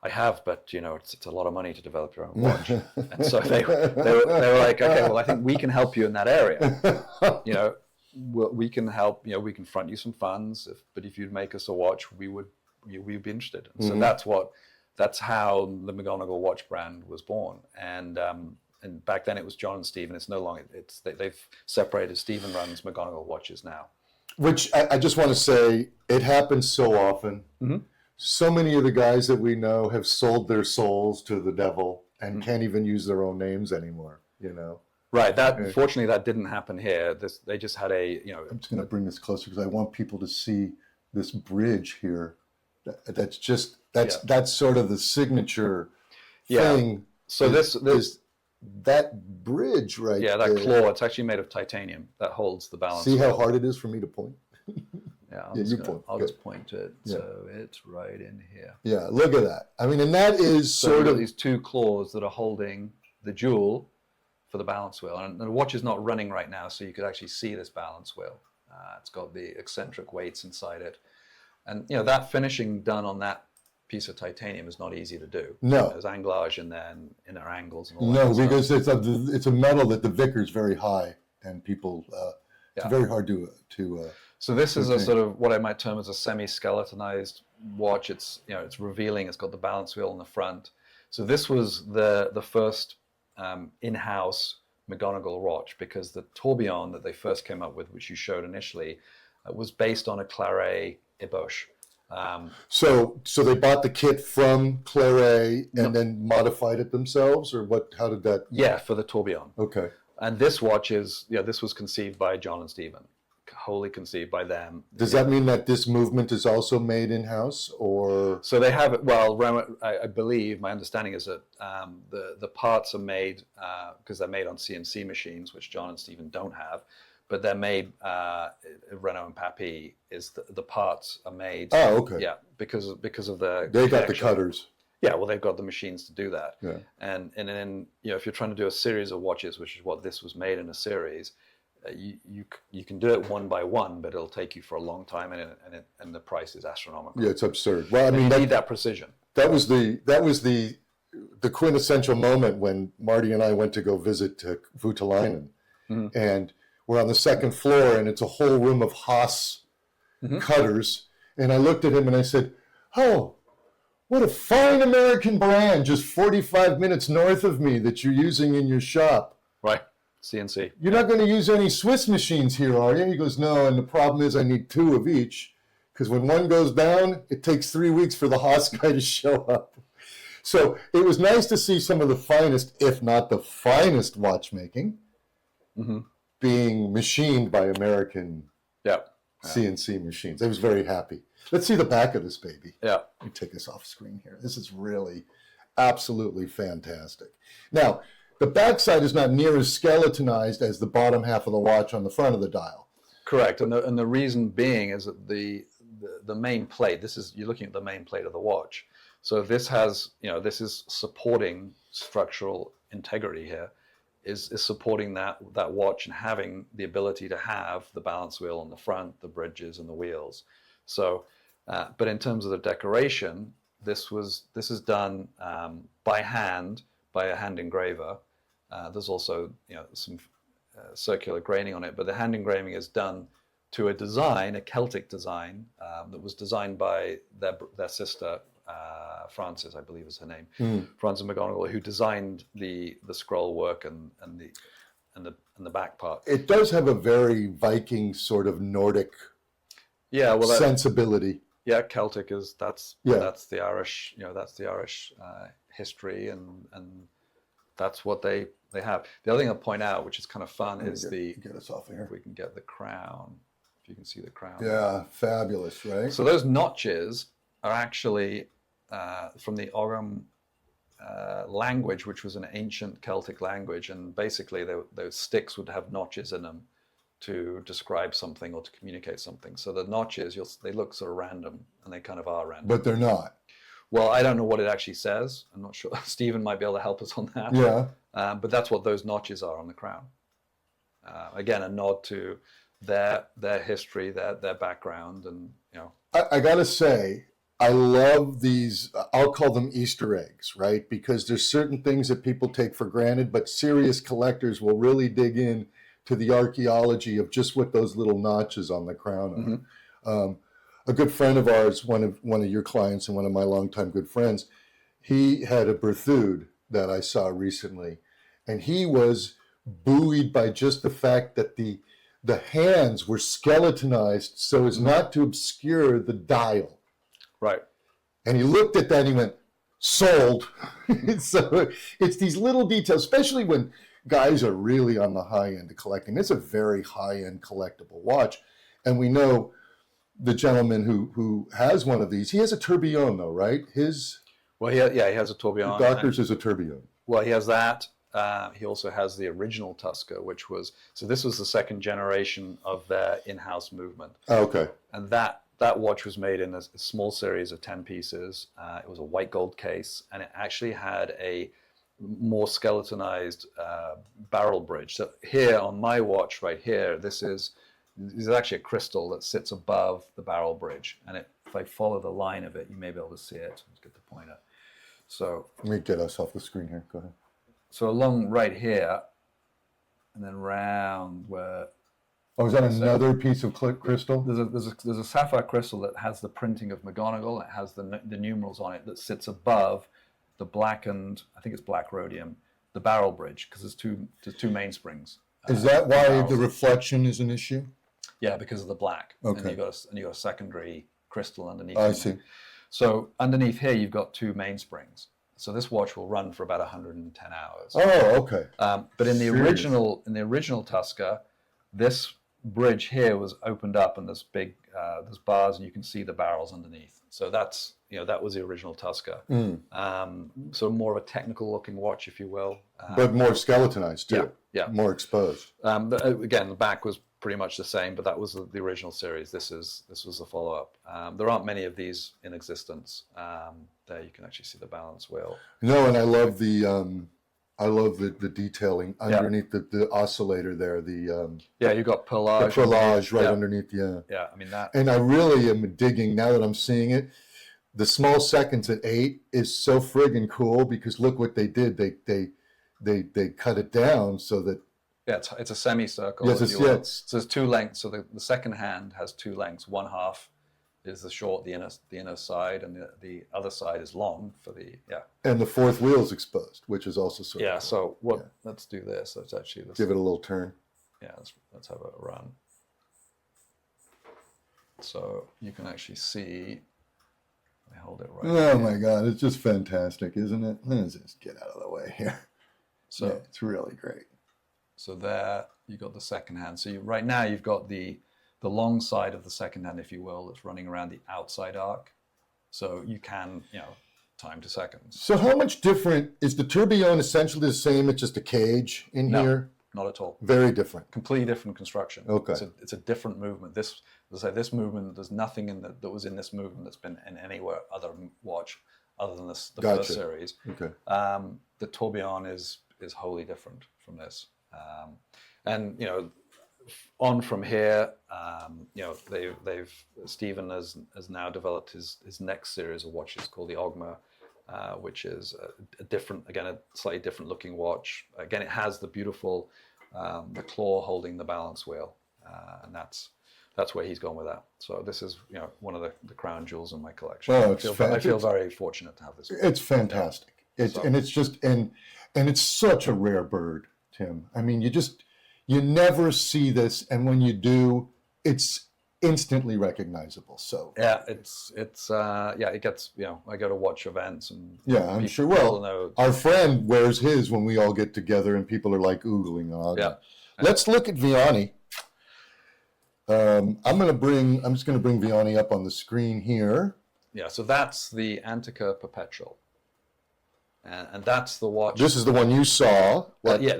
I have, but it's a lot of money to develop your own watch." And so they were like, "Okay, well, I think we can help you in that area. We can help. We can front you some funds. But if you'd make us a watch, we'd be interested." And so that's how the McGonigal watch brand was born. And back then it was John and Stephen. It's no longer. They've separated. Stephen runs McGonigal watches now. Which I just want to say, it happens so often. Mm-hmm. So many of the guys that we know have sold their souls to the devil and can't even use their own names anymore. Right. Fortunately, that didn't happen here. They just had a. I'm just going to bring this closer because I want people to see this bridge here. That's sort of the signature thing. So this that bridge right there. Yeah, that claw, it's actually made of titanium that holds the balance. See how hard it is for me to point? I'll just point to it. Yeah. So it's right in here. Yeah, look at that. I mean, and that is sort of these two claws that are holding the jewel for the balance wheel. And the watch is not running right now, so you could actually see this balance wheel. It's got the eccentric weights inside it. And that finishing done on that piece of titanium is not easy to do. No. There's anglage and then inner angles and all that. No, because it's a metal that the Vickers very high, and people it's very hard to So this is a sort of what I might term as a semi-skeletonized watch. It's it's revealing. It's got the balance wheel in the front. So this was the first in-house McGonigal watch, because the tourbillon that they first came up with, which you showed initially, was based on a Claret Eboche. So they bought the kit from Claret and then modified it themselves, or what? How did that? Yeah, for the tourbillon. Okay. And this watch this was conceived by John and Stephen, wholly conceived by them. Does that mean that this movement is also made in-house, or? So they have it. Well, I believe my understanding is that the parts are made because they're made on CNC machines, which John and Stephen don't have. But they're made, Renault and Papy, the parts are made. Oh, okay. Yeah, because of the. They got the cutters. Yeah, well, they've got the machines to do that. Yeah. And then if you're trying to do a series of watches, which is what this was made in a series, you can do it one by one, but it'll take you for a long time, and the price is astronomical. Yeah, it's absurd. Well, I mean, you need that precision. That was the quintessential moment when Marty and I went to go visit Voutilainen, and we're on the second floor, and it's a whole room of Haas cutters. And I looked at him and I said, "Oh, what a fine American brand, just 45 minutes north of me that you're using in your shop." Right, CNC. "You're not going to use any Swiss machines here, are you?" He goes, "No, and the problem is I need 2 of each, because when one goes down, it takes 3 weeks for the Haas guy to show up." So it was nice to see some of the finest, if not the finest, watchmaking being machined by American CNC machines. I was very happy. Let's see the back of this baby. Yeah. Let me take this off screen here. This is really absolutely fantastic. Now, the backside is not near as skeletonized as the bottom half of the watch on the front of the dial. Correct. And the reason being is that the main plate, you're looking at the main plate of the watch. So this has, this is supporting structural integrity here. Is supporting that watch and having the ability to have the balance wheel on the front, the bridges and the wheels. So, but in terms of the decoration, this is done by hand by a hand engraver. There's also some circular graining on it, but the hand engraving is done to a Celtic design that was designed by their sister. Frances, I believe is her name, Frances McGonigal, who designed the scroll work and the back part. It does have a very Viking sort of Nordic sensibility. Yeah, Celtic that's the Irish, that's the Irish history and that's what they have. The other thing I'll point out, which is kind of fun, is get us off of here. If we can get the crown, if you can see the crown. Yeah, fabulous, right? So those notches are actually from the Ogham language, which was an ancient Celtic language, and basically those sticks would have notches in them to describe something or to communicate something. So the notches, they look sort of random, and they kind of are random. But they're not. Well, I don't know what it actually says. I'm not sure. Stephen might be able to help us on that. Yeah. But that's what those notches are on the crown. Again, a nod to their history, their background, and I gotta say, I love these. I'll call them Easter eggs, right? Because there's certain things that people take for granted, but serious collectors will really dig in to the archaeology of just what those little notches on the crown are. Mm-hmm. A good friend of ours, one of your clients and one of my longtime good friends, he had a Berthoud that I saw recently, and he was buoyed by just the fact that the hands were skeletonized so as not to obscure the dial. Right. And he looked at that and he went, sold. So it's these little details, especially when guys are really on the high end of collecting. It's a very high end collectible watch. And we know the gentleman who has one of these, he has a tourbillon though, right? He has a tourbillon. Doctor's is a tourbillon. Well, he has that. He also has the original Tusker, this was the second generation of their in-house movement. Oh, okay. And that watch was made in a small series of 10 pieces. It was a white gold case, and it actually had a more skeletonized barrel bridge. So here on my watch right here, this is actually a crystal that sits above the barrel bridge. And if I follow the line of it, you may be able to see it. Let's get the pointer. So let me get us off the screen here. Go ahead. So along right here, and then round where. Oh, is that another piece of crystal? There's a sapphire crystal that has the printing of McGonagall. It has the numerals on it that sits above the blackened, I think it's black rhodium, the barrel bridge, because there's two mainsprings. Is that why the reflection is an issue? Yeah, because of the black. Okay. And you got a secondary crystal underneath. I see. So underneath here, you've got two mainsprings. So this watch will run for about 110 hours. Oh, okay. But in the original Tusker, this bridge here was opened up, and there's bars, and you can see the barrels underneath. So that was the original Tusker. So more of a technical looking watch, if you will. But more skeletonized too. Yeah. More exposed. Again, the back was pretty much the same, but that was the original series. This was the follow up. There aren't many of these in existence. There you can actually see the balance wheel. No, and I love the detailing underneath the oscillator there. You got perlage. The perlage right underneath. Yeah, I mean that. And I really am digging now that I'm seeing it. The small seconds at 8 is so friggin' cool because look what they did. They cut it down so that. Yeah, it's a semicircle. Yes, So there's two lengths. So the second hand has two lengths. One half is the short, the inner side, and the other side is long for the And the fourth wheel is exposed, which is also so cool. So let's do this. Let's actually give it a little turn. Yeah, let's have a run. So you can actually see. I hold it right. Oh my God, it's just fantastic, isn't it? Let's just get out of the way here. So it's really great. So there you got the second hand. So right now you've got the long side of the second hand, if you will, that's running around the outside arc. So you can, time to seconds. So how much different is the tourbillon? Essentially the same. It's just a cage in here. Not at all. Very different. Completely different construction. Okay. It's a different movement. This movement, there's nothing that was in this movement that's been in anywhere other watch other than the first series. Okay. The tourbillon is wholly different from this. And on from here, Stephen has now developed his next series of watches called the Ogma, which is a slightly different looking watch. Again, it has the beautiful, the claw holding the balance wheel, and that's where he's gone with that. So this is one of the crown jewels in my collection. Oh, I feel very fortunate to have this. It's fantastic. And it's just and it's such a rare bird, Tim. I mean, you never see this, and when you do, it's instantly recognizable. So yeah, it gets, I go to watch events and yeah, I'm sure. Well, our friend wears his when we all get together and people are like oogling on. Yeah. Let's look at Vianney. I'm just going to bring Vianney up on the screen here. Yeah, so that's the Antica Perpetual. And that's the watch. This is the one you saw. Well, yeah,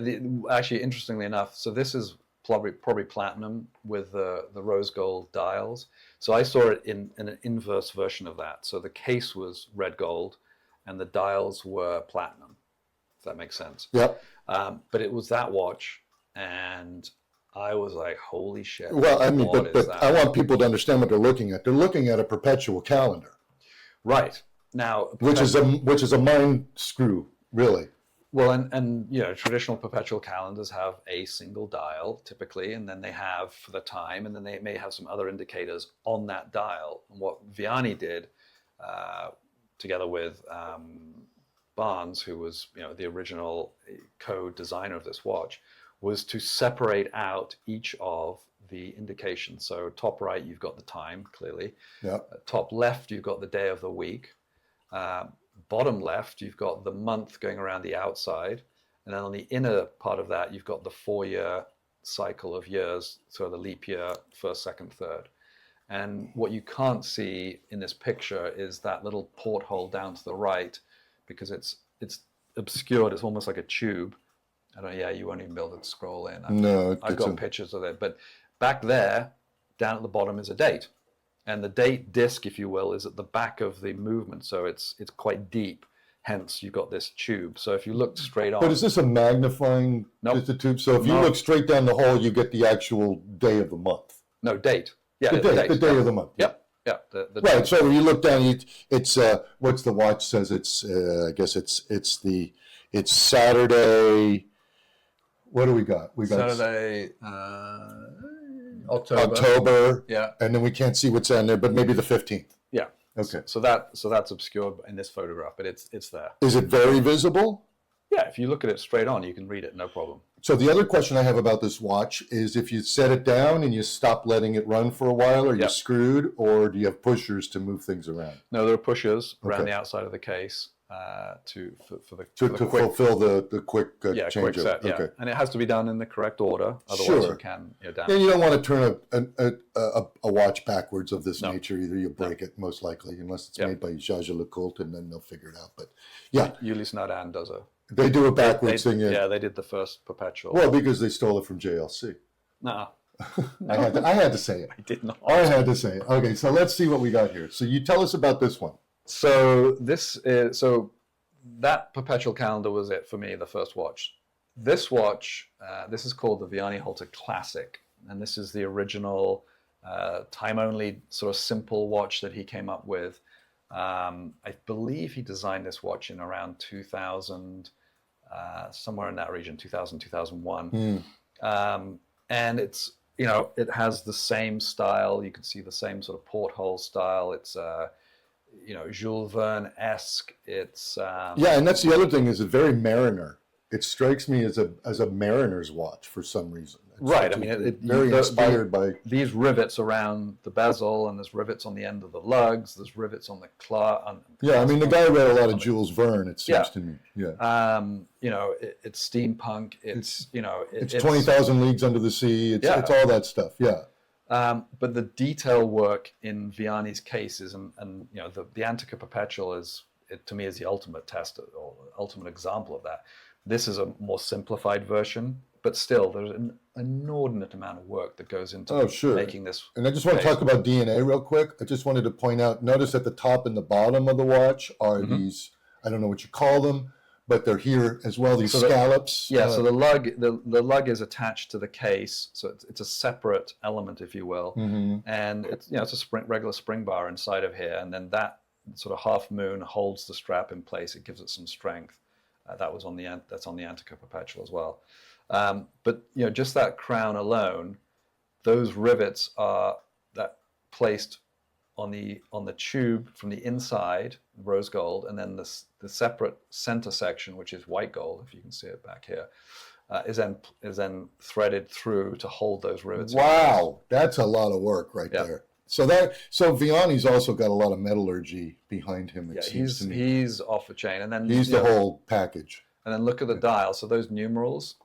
actually, interestingly enough, so this is probably platinum with the rose gold dials. So I saw it in an inverse version of that. So the case was red gold and the dials were platinum, if that makes sense. Yep. But it was that watch, and I was like, holy shit. Well, I mean, but I want people to understand what they're looking at. They're looking at a perpetual calendar. Right. Now, which is a mind screw, really. Well, and traditional perpetual calendars have a single dial typically, and then they have for the time, and then they may have some other indicators on that dial. And what Vianney did, together with Barnes, who was the original co-designer of this watch, was to separate out each of the indications. So top right, you've got the time clearly. Yeah. Top left, you've got the day of the week. Bottom left, you've got the month going around the outside, and then on the inner part of that, you've got the 4-year cycle of years, so the leap year, first, second, third. And what you can't see in this picture is that little porthole down to the right, because it's obscured. It's almost like a tube. I don't know. Yeah, you won't even be able to scroll in. I've got pictures of it, but back there, down at the bottom, is a date. And the date disc, if you will, is at the back of the movement, so it's quite deep. Hence, you've got this tube. So if you look straight on. But is this a magnifying? Nope. Just a tube? So if you look straight down the hole, you get the actual day of the month. No, date. Yeah, the day of the month. Yep. Yeah. The right. date. So when you look down, it's what's the watch says? It's I guess it's Saturday. What do we got? We got Saturday. October. October. Yeah. And then we can't see what's on there, but maybe the 15th. Yeah. Okay. So that's obscured in this photograph, but it's there. Is it very visible? Yeah. If you look at it straight on, you can read it, no problem. So the other question I have about this watch is if you set it down and you stop letting it run for a while, are you screwed, or do you have pushers to move things around? No, there are pushers around the outside of the case to fulfill the quick change. Quick set. Yeah. Okay. And it has to be done in the correct order, otherwise you can damage. And you don't want to turn a watch backwards of this nature either. You'll break it most likely, unless it's made by Jaja LeCoultre, and then they'll figure it out. But yeah, Ulysse Nardin does a. They do a backwards thing. Yeah, they did the first perpetual. Well, because they stole it from JLC. No. I had to say it. I did not. I had to say it. Okay, so let's see what we got here. So you tell us about this one. So that perpetual calendar was it for me, the first watch. This watch, this is called the Vianney Halter Classic, and this is the original time-only sort of simple watch that he came up with. I believe he designed this watch in around 2000, somewhere in that region, 2000, 2001. And it's, it has the same style. You can see the same sort of porthole style. It's, Jules Verne-esque. It's yeah, and that's the other thing, is it very Mariner. It strikes me as a mariner's watch for some reason. Right. I mean, very inspired by these rivets around the bezel, and there's rivets on the end of the lugs. There's rivets on the clasp. Yeah, I mean, the guy read a lot of Jules Verne. It seems to me. Yeah. It's steampunk. It's it's 20,000 Leagues Under the Sea. It's all that stuff. Yeah. But the detail work in Vianney's cases, and the Antica Perpetual to me is the ultimate test or ultimate example of that. This is a more simplified version, but still there's an inordinate amount of work that goes into making this. And I just want to talk about DNA real quick. I just wanted to point out, notice at the top and the bottom of the watch are these, I don't know what you call them, but they're here as well, these scallops. So the lug is attached to the case, so it's a separate element, if you will. And it's a regular spring bar inside of here, and then that sort of half moon holds the strap in place. It gives it some strength. That's on the Antica Perpetual as well. But just that crown alone, those rivets are placed on the tube from the inside rose gold, and then the separate center section, which is white gold, if you can see it back here, is then threaded through to hold those rivets. Wow, that's a lot of work right there. So Vianney's also got a lot of metallurgy behind him. It seems to me. He's off the chain, and then he's the whole package. And then look at the dial. So those numerals,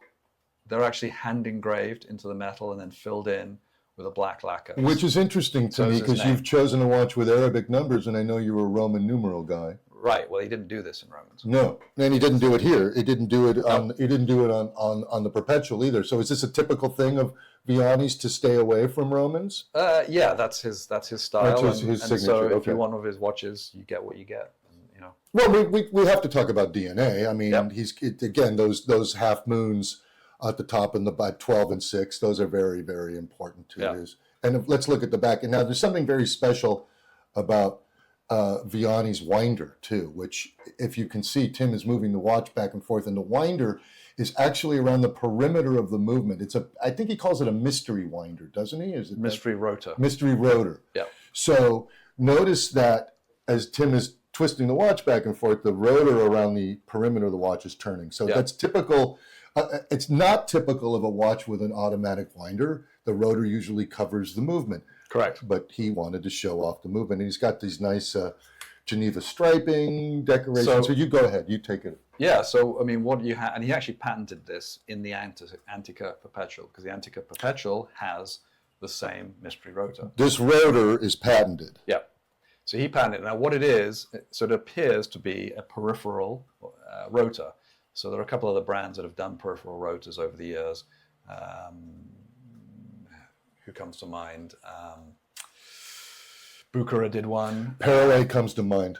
they're actually hand engraved into the metal and then filled in with a black lacquer. Which is interesting to me because you've chosen a watch with Arabic numbers, and I know you're a Roman numeral guy. Right. Well, he didn't do this in Romans. No, and he didn't do it here. He didn't do it on. He didn't do it on the perpetual either. So is this a typical thing of Vianney's to stay away from Romans? Yeah, that's his style. That's his signature. So if you're one of his watches, you get what you get. You know. Well, we have to talk about DNA. I mean, again those half moons at the top and the 12 and 6. Those are very, very important to his. And let's look at the back. And now there's something very special about Vianney's winder too, which if you can see, Tim is moving the watch back and forth, and the winder is actually around the perimeter of the movement. I think he calls it a mystery winder, doesn't he? Is it mystery rotor? Mystery rotor. Yeah. So notice that as Tim is twisting the watch back and forth, the rotor around the perimeter of the watch is turning. So that's typical. It's not typical of a watch with an automatic winder. The rotor usually covers the movement. Correct. But he wanted to show off the movement. And he's got these nice Geneva striping decorations. So you go ahead. You take it. Yeah. So, I mean, what you have, and he actually patented this in the Antica Perpetual, because the Antica Perpetual has the same mystery rotor. This rotor is patented. Yeah. So he patented it. Now, what it is, so it appears to be a peripheral rotor. So there are a couple other brands that have done peripheral rotors over the years. Who comes to mind? Buchera did one. Perret comes to mind.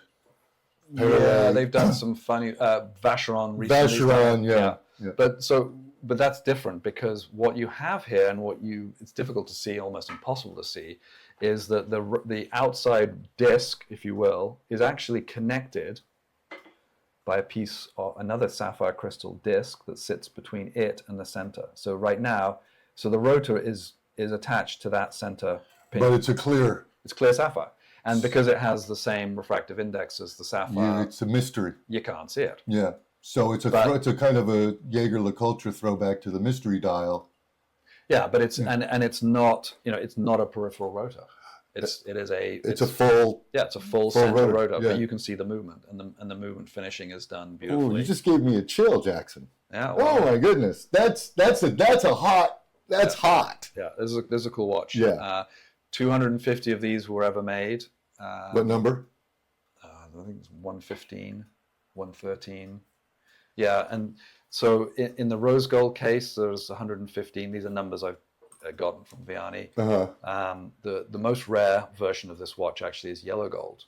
Yeah, they've done some funny. Vacheron recently. Vacheron, yeah. But that's different, because what you have here, and it's difficult to see, almost impossible to see, is that the outside disc, if you will, is actually connected by a piece of another sapphire crystal disc that sits between it and the center. So right now, the rotor is attached to that center pin. But it's clear sapphire. And because it has the same refractive index as the sapphire, it's a mystery. You can't see it. Yeah. So it's a kind of a Jaeger-LeCoultre throwback to the mystery dial. Yeah, but it's not, it's not a peripheral rotor. It's a full center rotor, but you can see the movement, and the movement finishing is done beautifully. Oh, you just gave me a chill, Jackson. Yeah. Well, oh my goodness, that's hot. Yeah, this is a cool watch. Yeah. 250 of these were ever made. What number? I think it's 115, 113. Yeah, and so in the rose gold case, there's 115. These are numbers I've gotten from Vianney. The most rare version of this watch actually is yellow gold.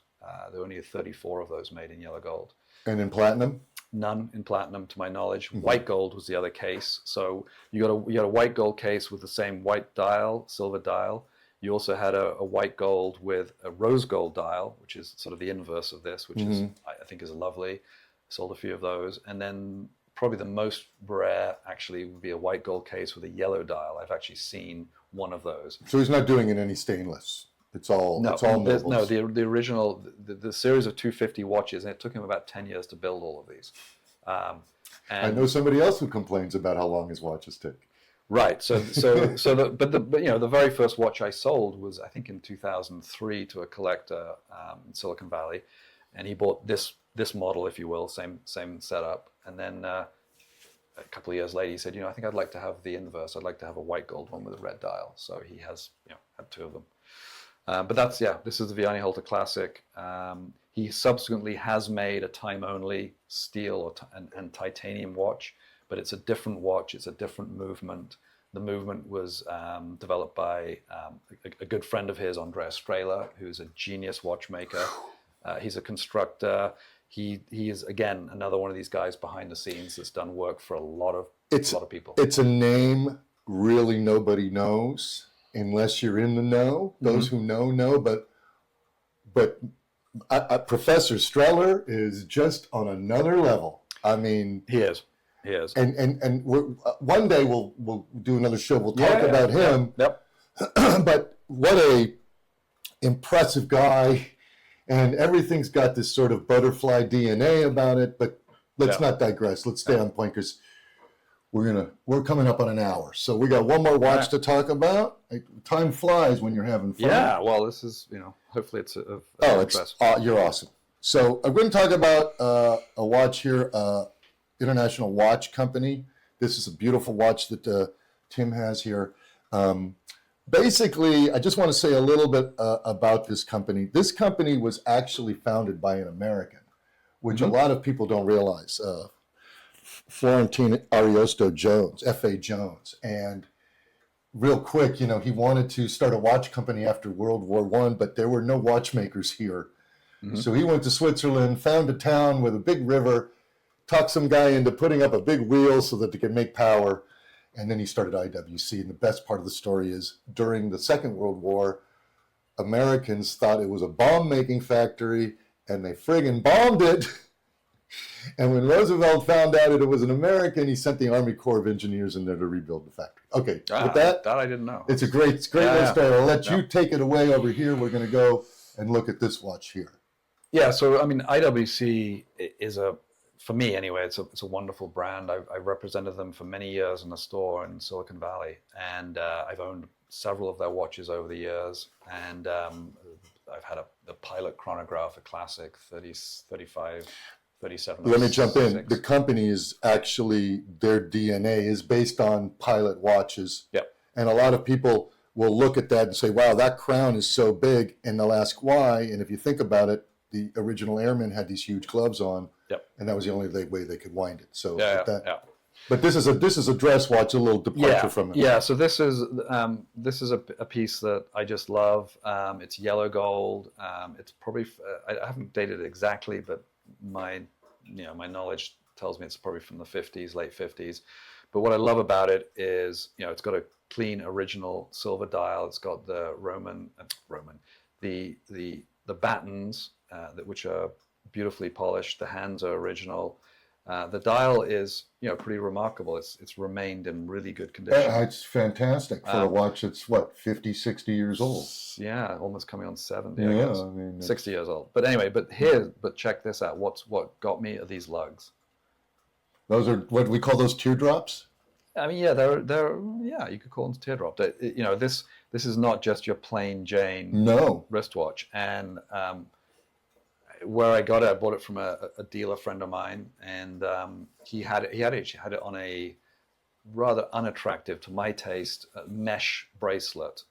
There are only 34 of those made in yellow gold. And in platinum? None in platinum, to my knowledge. Mm-hmm. White gold was the other case. So you got a white gold case with the same white dial, silver dial. You also had a white gold with a rose gold dial, which is sort of the inverse of this, which is I think is lovely. Sold a few of those, and then probably the most rare actually would be a white gold case with a yellow dial. I've actually seen one of those. So he's not doing it any stainless. It's all nobles. No, the original, the series of 250 watches, and it took him about 10 years to build all of these. And I know somebody else who complains about how long his watches take. Right. The very first watch I sold was, I think, in 2003 to a collector in Silicon Valley, and he bought this model, if you will, same setup, and then a couple of years later he said, I think I'd like to have the inverse. I'd like to have a white gold one with a red dial. So he has had two of them. But this is the Vianney Halter Classic. He subsequently has made a time-only steel and titanium watch, but it's a different watch. It's a different movement. The movement was developed by a good friend of his, Andreas Strehler, who's a genius watchmaker. He's a constructor. He is, again, another one of these guys behind the scenes that's done work for a lot of people. It's a name really nobody knows unless you're in the know. Those who know. But Professor Strehler is just on another level. I mean, he is. And one day we'll do another show. We'll talk about him. Yep. But what a impressive guy. and everything's got this sort of butterfly DNA about it. But let's not digress. Let's stay on point because we're coming up on an hour, so we got one more watch to talk about. Time flies when you're having fun. Yeah, well, this is hopefully it's of interest. You're awesome. So I'm going to talk about a watch here, International Watch Company. This is a beautiful watch that Tim has here. Basically, I just want to say a little bit about this company. This company was actually founded by an American, which a lot of people don't realize. Florentine Ariosto Jones, F.A. Jones. And real quick, he wanted to start a watch company after World War I, but there were no watchmakers here. Mm-hmm. So he went to Switzerland, found a town with a big river, talked some guy into putting up a big wheel so that they could make power. And then he started IWC. And the best part of the story is during the Second World War, Americans thought it was a bomb-making factory, and they friggin' bombed it. And when Roosevelt found out that it was an American, he sent the Army Corps of Engineers in there to rebuild the factory. Okay, with that I didn't know. It's a great little story. I'll let you take it away over here. We're going to go and look at this watch here. Yeah, so I mean, IWC is for me anyway, it's a wonderful brand. I represented them for many years in a store in Silicon Valley, and I've owned several of their watches over the years, and I've had the Pilot chronograph, a classic 35. 37. Let me jump in. The company is actually, their DNA is based on Pilot watches. Yep. And a lot of people will look at that and say, wow, that crown is so big, and they'll ask why. And if you think about it, the original airmen had these huge gloves on, and that was the only way they could wind it. So But this is a dress watch, a little departure from it. Yeah, so this is a piece that I just love. It's yellow gold. It's probably I haven't dated it exactly, but my knowledge tells me it's probably from the 50s, late 50s. But what I love about it is, it's got a clean original silver dial. It's got the the battens which are beautifully polished. The hands are original. The dial is, pretty remarkable. It's remained in really good condition. Yeah, it's fantastic for a watch that's 50, 60 years old. Yeah, almost coming on 70. I guess. 60 years old. But anyway, but check this out. What got me are these lugs. Those are what we call those teardrops. I mean, they're you could call them teardrop. This is not just your plain Jane wristwatch. And where I got it, I bought it from a dealer friend of mine, and he had it on a rather unattractive, to my taste, mesh bracelet.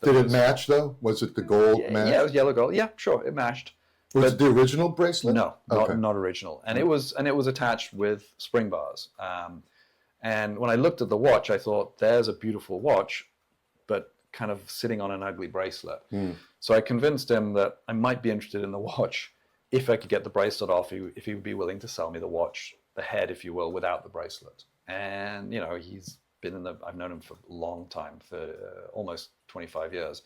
Did it match though? Was it the gold match? Yeah, it was yellow gold. Yeah, sure, it matched. Was it the original bracelet? No, not original. And it was attached with spring bars. And when I looked at the watch, I thought, there's a beautiful watch, but kind of sitting on an ugly bracelet. So I convinced him that I might be interested in the watch if I could get the bracelet off, if he would be willing to sell me the watch, the head, if you will, without the bracelet. And, he's been I've known him for a long time, for almost 25 years.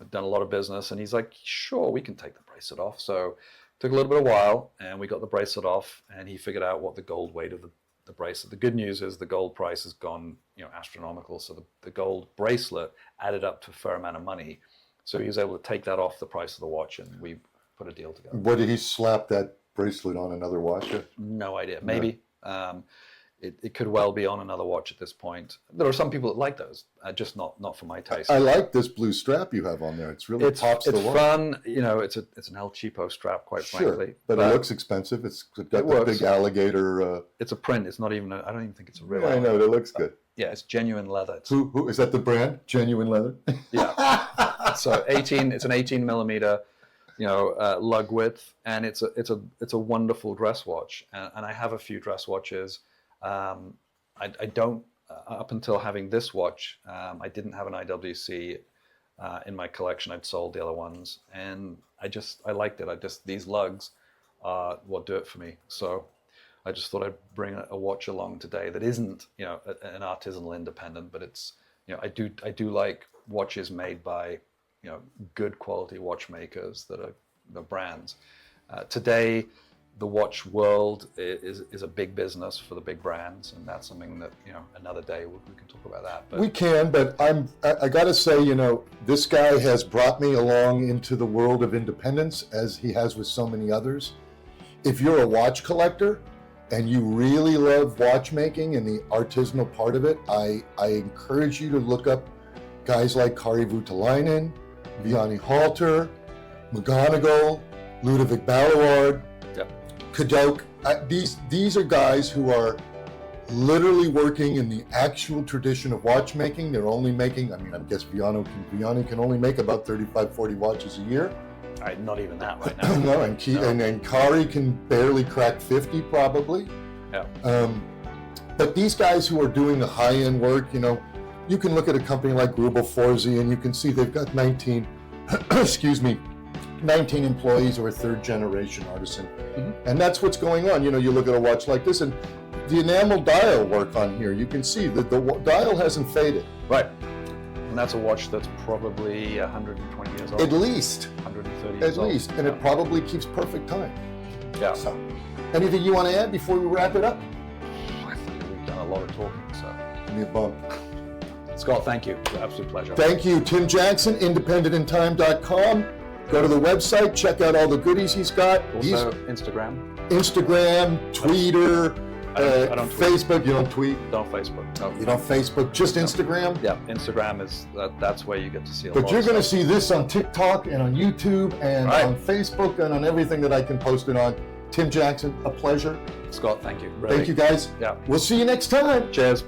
I've done a lot of business, and he's like, sure, we can take the bracelet off. So it took a little bit of a while, and we got the bracelet off, and he figured out what the gold weight of the bracelet. The good news is the gold price has gone, astronomical. So the gold bracelet added up to a fair amount of money. So he was able to take that off the price of the watch, and we put a deal together. What, did he slap that bracelet on another watch? No idea. Maybe. It could well be on another watch at this point. There are some people that like those, just not for my taste. I like this blue strap you have on there. It's really pops the watch. It's fun. It's an El Cheapo strap, quite frankly. But it looks expensive. It's got the big alligator. It's a print. It's not even. I don't even think it's a real. Yeah, I know. It looks good. Yeah, it's genuine leather. Who is that? The brand? Genuine leather. Yeah. So 18. It's an 18 millimeter. Lug width, and it's a wonderful dress watch. And I have a few dress watches. I don't, up until having this watch, I didn't have an IWC in my collection. I'd sold the other ones, and I liked it. These lugs are what do it for me. So I just thought I'd bring a watch along today that isn't, an artisanal independent, but it's, I do like watches made by, good quality watchmakers that are the brands. Today, the watch world is a big business for the big brands, and that's something that, you know, another day we can talk about that. But we can, but I got to say, you know, this guy has brought me along into the world of independence, as he has with so many others. If you're a watch collector and you really love watchmaking and the artisanal part of it, I encourage you to look up guys like Kari Voutilainen, Vianney Halter, McGonigal, Ludovic Ballard, Kadok. These are guys who are literally working in the actual tradition of watchmaking. They're only making, I mean, I guess Vianney can only make about 35, 40 watches a year. Not even that right now. No, and Kari can barely crack 50 probably. Yeah. But these guys who are doing the high-end work, you know, you can look at a company like Grubel Forzi and you can see they've got 19 employees who are third generation artisan. Mm-hmm. And that's what's going on. You know, you look at a watch like this and the enamel dial work on here, you can see that the dial hasn't faded. Right. And that's a watch that's probably 120 years old. At least. 130 years old. At least. And it probably keeps perfect time. Yeah. So, anything you want to add before we wrap it up? I think we've done a lot of talking, so. Give me a bump. Scott, thank you. It's an absolute pleasure. Thank you. Tim Jackson, independentintime.com. Go to the website, check out all the goodies he's got. Also, Instagram, Twitter, I don't tweet. Facebook. You don't tweet? Don't Facebook. No. You don't Facebook, just Instagram? Yeah, Instagram is, that's where you get to see a lot. But you're going to see this on TikTok and on YouTube and on Facebook and on everything that I can post it on. Tim Jackson, a pleasure. Scott, thank you. Really. Thank you, guys. Yeah. We'll see you next time. Cheers.